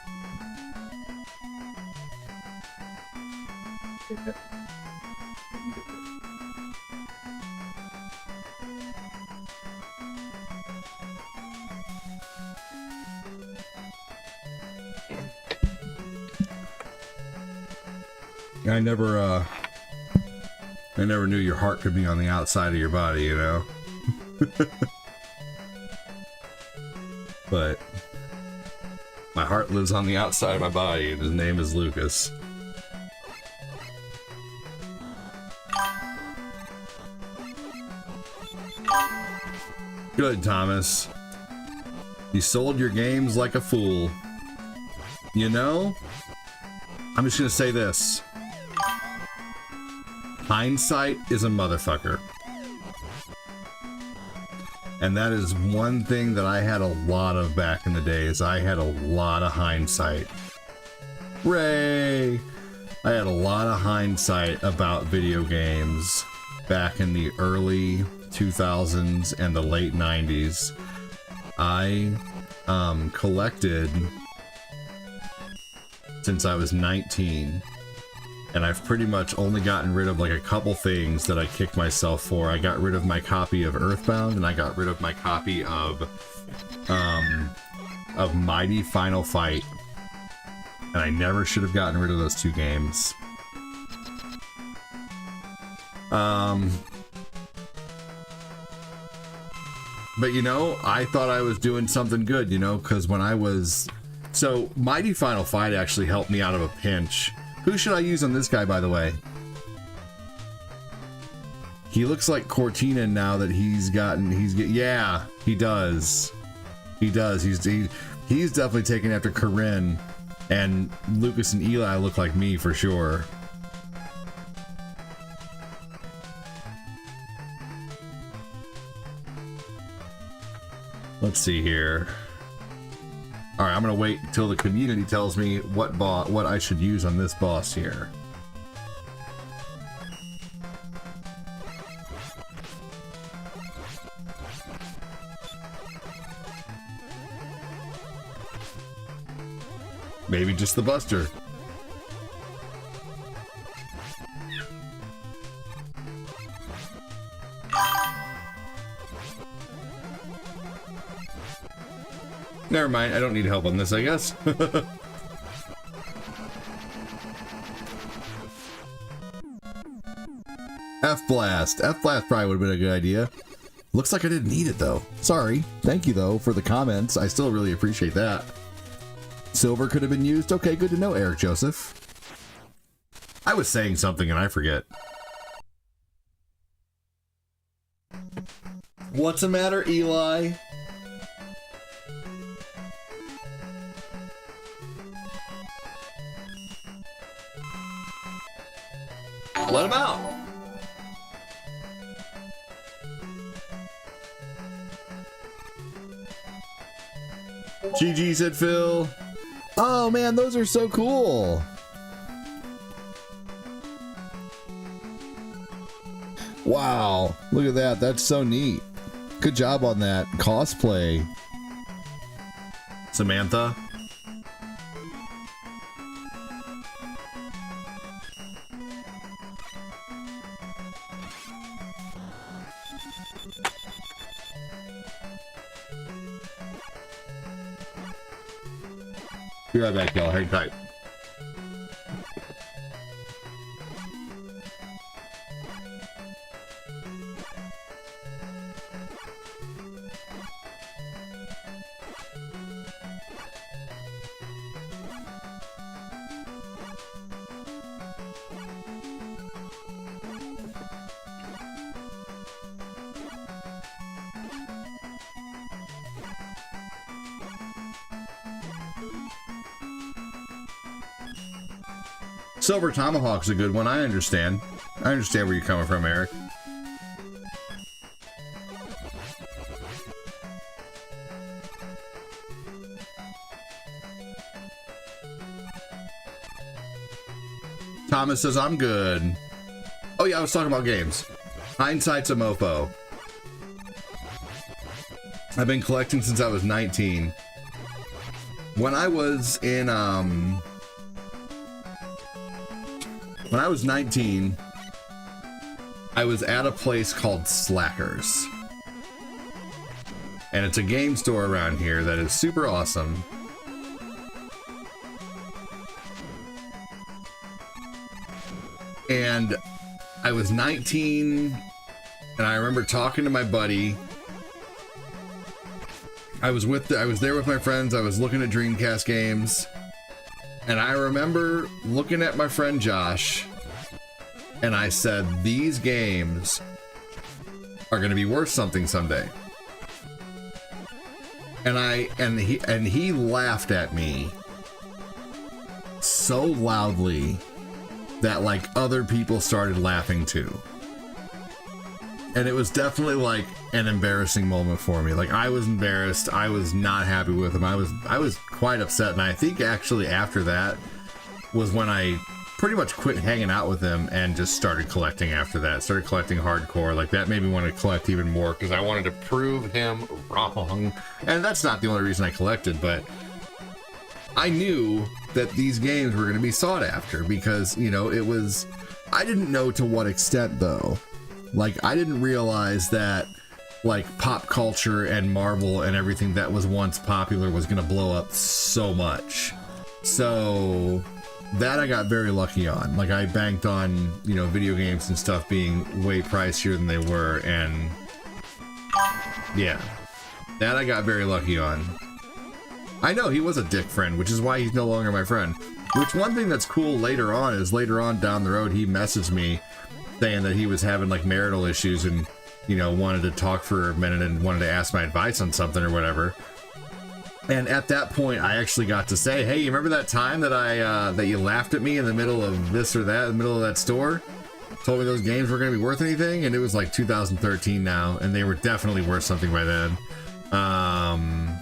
I never knew your heart could be on the outside of your body, you know? But my heart lives on the outside of my body, and his name is Lucas. Good, Thomas. You sold your games like a fool. You know? I'm just gonna say this. Hindsight is a motherfucker. And that is one thing that I had a lot of back in the days. I had a lot of hindsight. Ray! I had a lot of hindsight about video games back in the early 2000s and the late 90s. I collected since I was 19. And I've pretty much only gotten rid of like a couple things that I kicked myself for. I got rid of my copy of Earthbound, and I got rid of my copy of Mighty Final Fight. And I never should have gotten rid of those two games. But you know, I thought I was doing something good, you know, because when I was... So, Mighty Final Fight actually helped me out of a pinch. Who should I use on this guy, by the way? He looks like Cortina now that yeah, he does. He does. He's definitely taken after Corinne, and Lucas and Eli look like me for sure. Let's see here. All right, I'm gonna wait until the community tells me what I should use on this boss here. Maybe just the Buster. Never mind, I don't need help on this, I guess. F-Blast. F-Blast probably would have been a good idea. Looks like I didn't need it, though. Sorry. Thank you, though, for the comments. I still really appreciate that. Silver could have been used. Okay, good to know, Eric Joseph. I was saying something and I forget. What's the matter, Eli? Let him out. GG, said Phil. Oh man, those are so cool. Wow, look at that. That's so neat. Good job on that cosplay, Samantha. Be right back, y'all. Hang tight. Silver Tomahawk's a good one. I understand. I understand where you're coming from, Eric. Thomas says, I'm good. Oh yeah, I was talking about games. Hindsight's a mofo. I've been collecting since I was 19. When I was in, when I was 19, I was at a place called Slackers. And it's a game store around here that is super awesome. And I was 19, and I remember talking to my buddy. I was there with my friends. I was looking at Dreamcast games, and I remember looking at my friend Josh, and I said, "These games are going to be worth something someday." And he laughed at me so loudly that like other people started laughing too. And it was definitely like an embarrassing moment for me. Like I was embarrassed. I was not happy with him. I was quite upset. And I think actually after that was when I pretty much quit hanging out with him and just started collecting after that. Started collecting hardcore. Like that made me want to collect even more because I wanted to prove him wrong. And that's not the only reason I collected, but I knew that these games were going to be sought after because, you know, it was, I didn't know to what extent though. Like, I didn't realize that, like, pop culture and Marvel and everything that was once popular was going to blow up so much. So, that I got very lucky on. Like, I banked on, you know, video games and stuff being way pricier than they were, and yeah, that I got very lucky on. I know, he was a dick friend, which is why he's no longer my friend. Which, one thing that's cool later on is later on down the road, he messaged me saying that he was having like marital issues and, you know, wanted to talk for a minute and wanted to ask my advice on something or whatever. And at that point, I actually got to say, hey, you remember that time that that you laughed at me in the middle of this or that, in the middle of that store? Told me those games were going to be worth anything? And it was like 2013 now, and they were definitely worth something by then.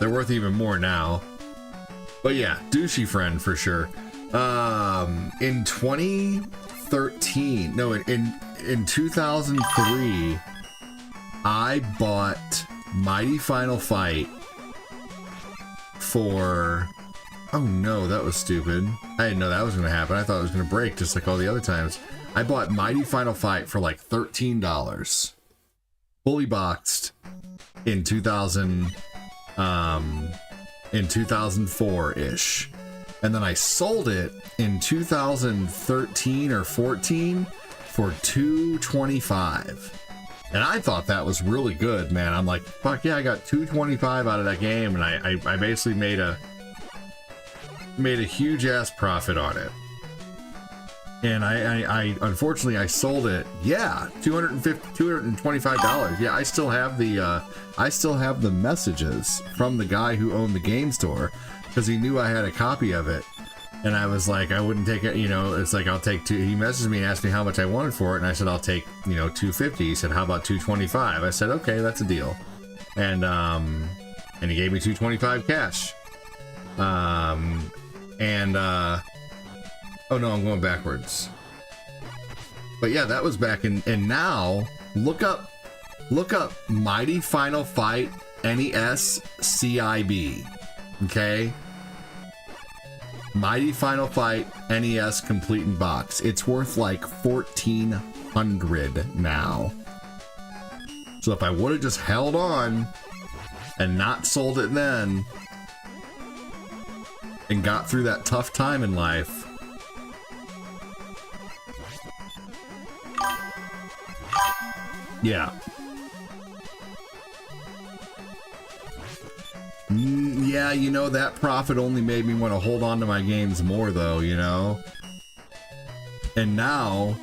They're worth even more now. But yeah, douchey friend for sure. In 2013, no, in 2003, I bought Mighty Final Fight for, oh no, that was stupid. I didn't know that was going to happen. I thought it was going to break just like all the other times. I bought Mighty Final Fight for like $13, fully boxed in 2004-ish. And then I sold it in 2013 or 14 for $225. And I thought that was really good, man. I'm like, fuck yeah, I got $225 out of that game, and I basically made a huge ass profit on it. And I unfortunately I sold it, yeah, $225. Yeah, I still have the messages from the guy who owned the game store, because he knew I had a copy of it. And I was like, I wouldn't take it, you know, it's like, I'll take two. He messaged me and asked me how much I wanted for it, and I said, I'll take, you know, $250. He said, how about $225? I said, okay, that's a deal. And he gave me $225 cash. Oh no, I'm going backwards. But yeah, that was back in, and now look up Mighty Final Fight NES CIB. Okay? Mighty Final Fight NES Complete in Box. It's worth like $1,400 now. So if I would have just held on and not sold it then and got through that tough time in life, yeah. Yeah, you know, that profit only made me want to hold on to my games more, though, you know? And now...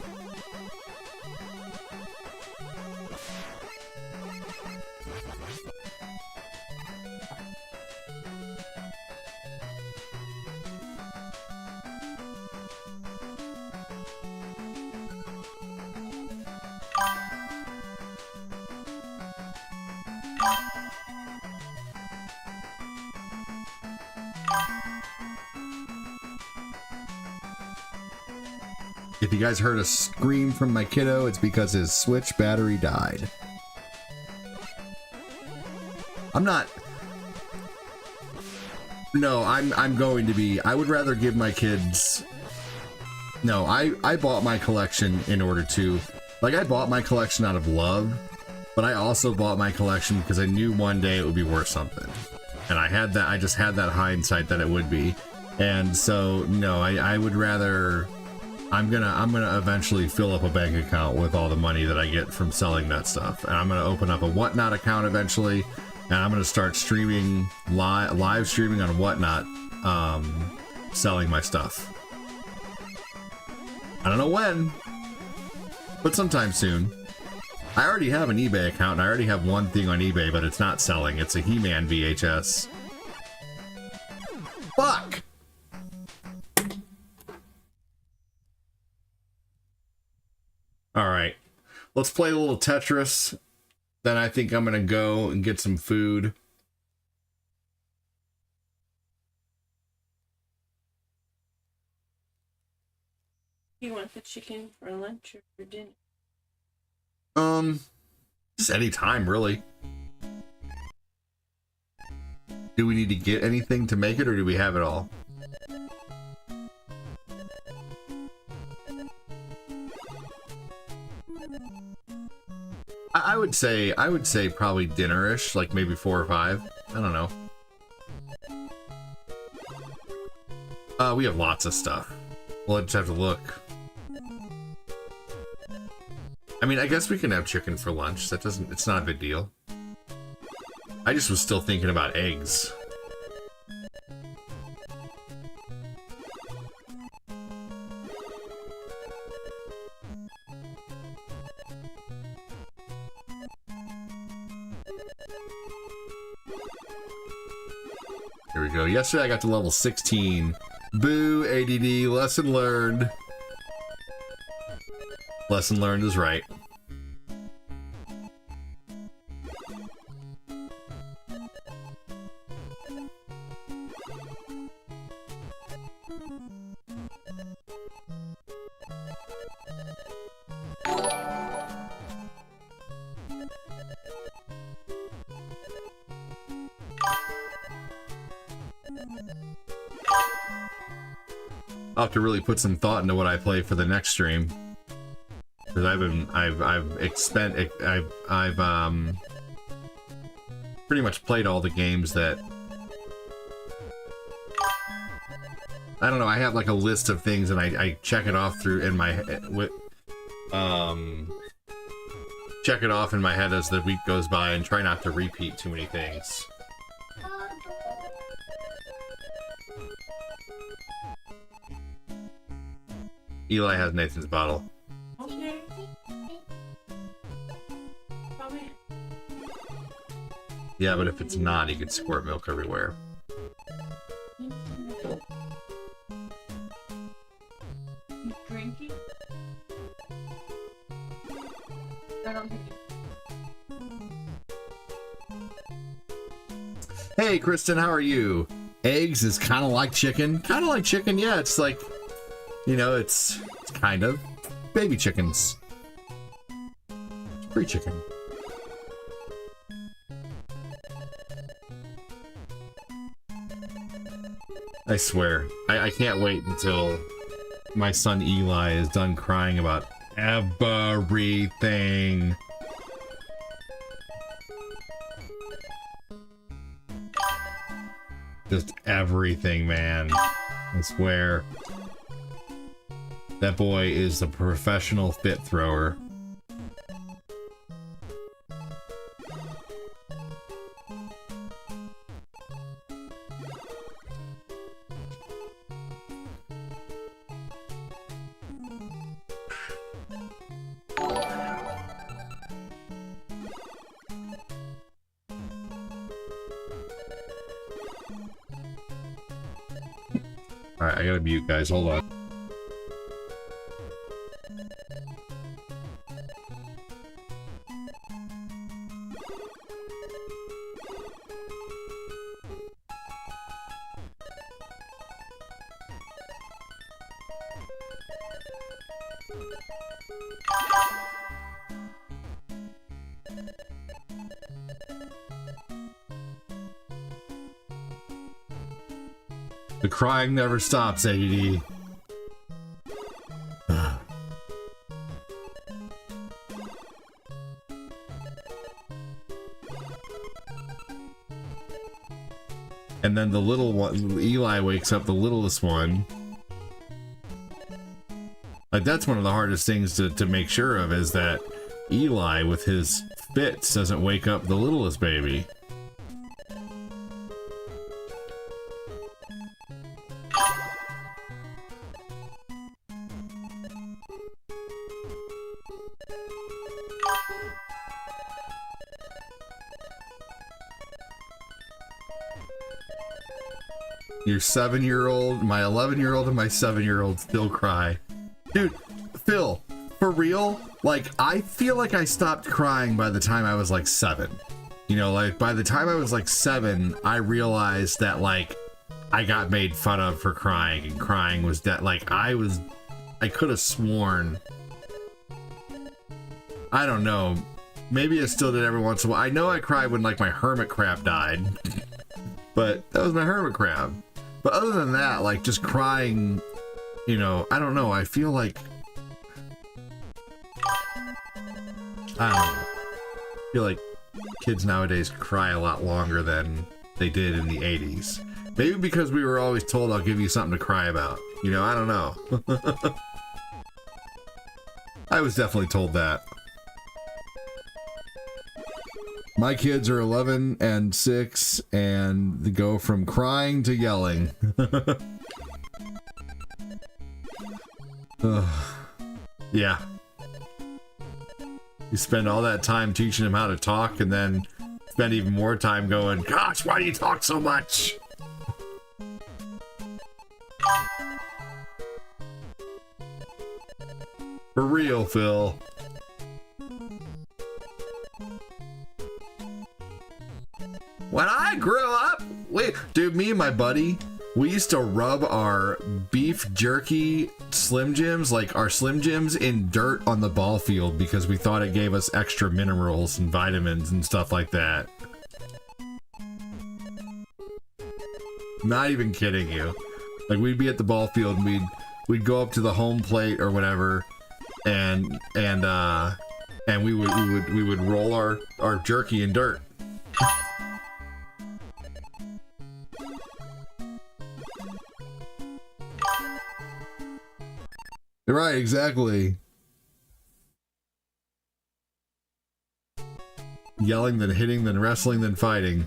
If you guys heard a scream from my kiddo, it's because his Switch battery died. I'm not... No, I'm going to be... I would rather give my kids... No, I bought my collection in order to... Like, I bought my collection out of love, but I also bought my collection because I knew one day it would be worth something. And I just had that hindsight that it would be. And so, no, I would rather... I'm gonna eventually fill up a bank account with all the money that I get from selling that stuff. And I'm gonna open up a Whatnot account eventually, and I'm gonna start streaming, live streaming on Whatnot, selling my stuff. I don't know when, but sometime soon. I already have an eBay account, and I already have one thing on eBay, but it's not selling. It's a He-Man VHS. Fuck! Alright. Let's play a little Tetris. Then I think I'm gonna go and get some food. You want the chicken for lunch or for dinner? Just any time, really. Do we need to get anything to make it, or do we have it all? I would say probably dinner-ish, like maybe 4 or 5. I don't know. We have lots of stuff. We'll just have to look. I mean, I guess we can have chicken for lunch. It's not a big deal. I just was still thinking about eggs. Here we go. Yesterday I got to level 16. Boo, ADD. Lesson learned. Lesson learned is right. I'll have to really put some thought into what I play for the next stream, because I've pretty much played all the games that, I don't know, I have like a list of things and I check it off through in my head with check it off in my head as the week goes by and try not to repeat too many things. Eli has Nathan's bottle. Okay. Probably. Yeah, but if it's not, he could squirt milk everywhere. You drinking? I don't think Hey, Kristen, how are you? Eggs is kind of like chicken. Kind of like chicken, yeah. It's like, you know, it's kind of baby chickens. It's pre-chicken. I swear, I can't wait until my son Eli is done crying about everything. Just everything, man. I swear. That boy is a professional fit thrower. Alright, I gotta mute, guys. Hold on. The crying never stops, ADD. And then the little one, Eli wakes up the littlest one. Like, that's one of the hardest things to make sure of, is that Eli, with his fits, doesn't wake up the littlest baby. Your 7-year-old, my 11-year-old, and my 7-year-old still cry. Dude, Phil, for real? Like, I feel like I stopped crying by the time I was like 7. You know, like, by the time I was like 7, I realized that, like, I got made fun of for crying, and crying was that, like, I could have sworn. I don't know. Maybe I still did every once in a while. I know I cried when, like, my hermit crab died. But that was my hermit crab. But other than that, like, just crying, you know, I don't know. I feel like, I don't know. I feel like kids nowadays cry a lot longer than they did in the 80s. Maybe because we were always told, I'll give you something to cry about. You know, I don't know. I was definitely told that. My kids are 11 and 6, and they go from crying to yelling. Yeah. You spend all that time teaching them how to talk, and then spend even more time going, gosh, why do you talk so much? For real, Phil. When I grew up, dude, me and my buddy, we used to rub our beef jerky Slim Jims, like our Slim Jims, in dirt on the ball field because we thought it gave us extra minerals and vitamins and stuff like that. Not even kidding you. Like, we'd be at the ball field and we'd go up to the home plate or whatever, and we would roll our jerky in dirt. Right, exactly. Yelling, then hitting, then wrestling, then fighting.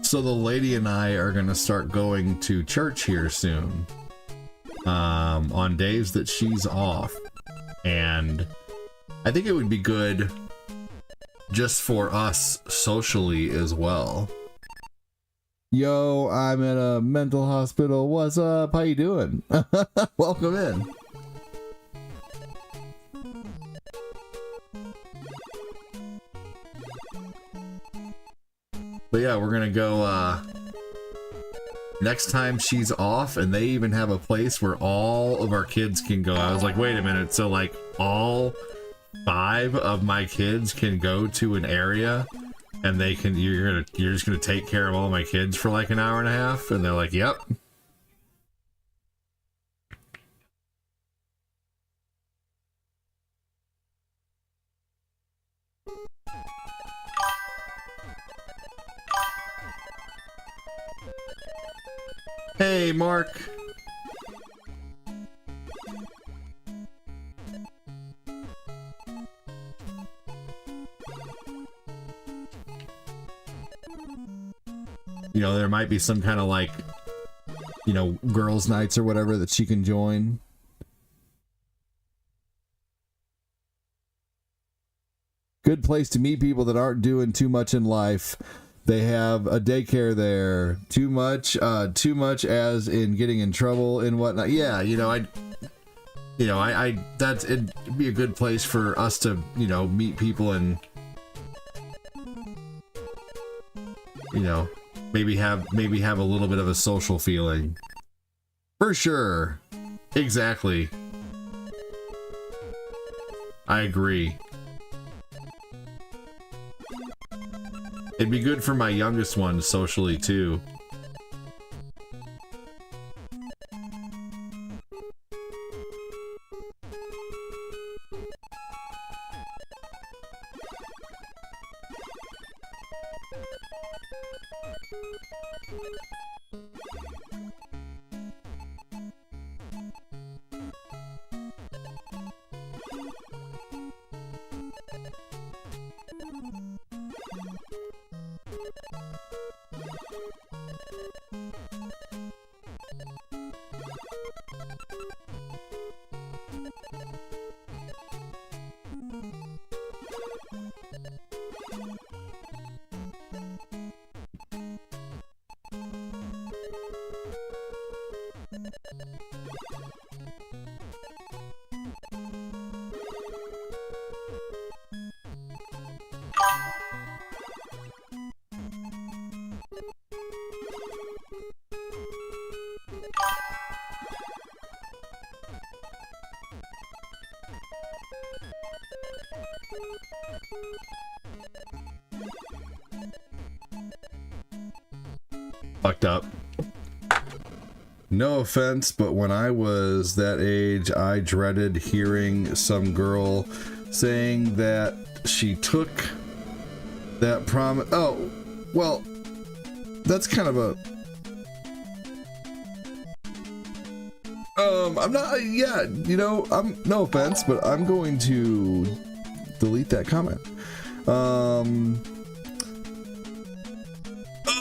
So the lady and I are going to start going to church here soon, on days that she's off, and I think it would be good just for us socially as well. Yo, I'm at a mental hospital. What's up? How you doing? Welcome in. But yeah, we're gonna go next time she's off, and they even have a place where all of our kids can go. I was like, wait a minute, so like all 5 of my kids can go to an area, and they can, you're just gonna take care of all my kids for like an hour and a half? And they're like, yep. Hey, Mark. you know, there might be some kind of like, you know, girls' nights or whatever that she can join. Good place to meet people that aren't doing too much in life. They have a daycare there. Too much as in getting in trouble and whatnot. Yeah, you know, that's, it'd be a good place for us to, you know, meet people and, you know, maybe have a little bit of a social feeling. For sure. Exactly. I agree. It'd be good for my youngest one socially too. Fucked up. No offense, but when I was that age, I dreaded hearing some girl saying that she took that promise. Oh, well, that's kind of a... I'm not, yeah, you know, no offense, but I'm going to delete that comment.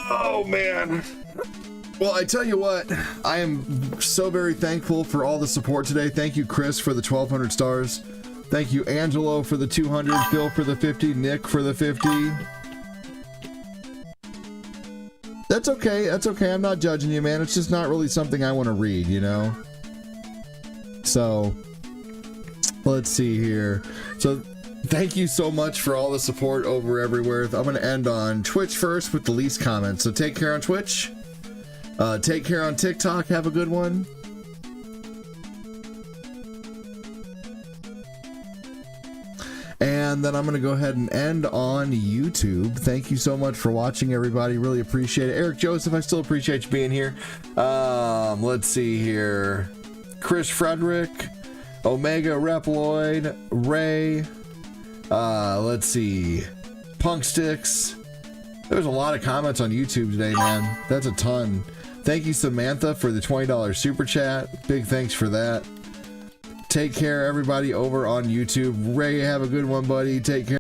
Oh, man. Well, I tell you what, I am so very thankful for all the support today. Thank you, Chris, for the 1,200 stars. Thank you, Angelo, for the 200, Phil for the 50, Nick for the 50. That's okay. That's okay. I'm not judging you, man. It's just not really something I want to read, you know? So, let's see here. So, thank you so much for all the support over everywhere. I'm going to end on Twitch first with the least comments. So, take care on Twitch. Take care on TikTok. Have a good one. And then I'm going to go ahead and end on YouTube. Thank you so much for watching, everybody. Really appreciate it. Eric Joseph, I still appreciate you being here. Let's see here. Chris Frederick, Omega Reploid, Ray. Let's see. Punk Sticks. There's a lot of comments on YouTube today, man. That's a ton. Thank you, Samantha, for the $20 super chat. Big thanks for that. Take care, everybody, over on YouTube. Ray, have a good one, buddy. Take care.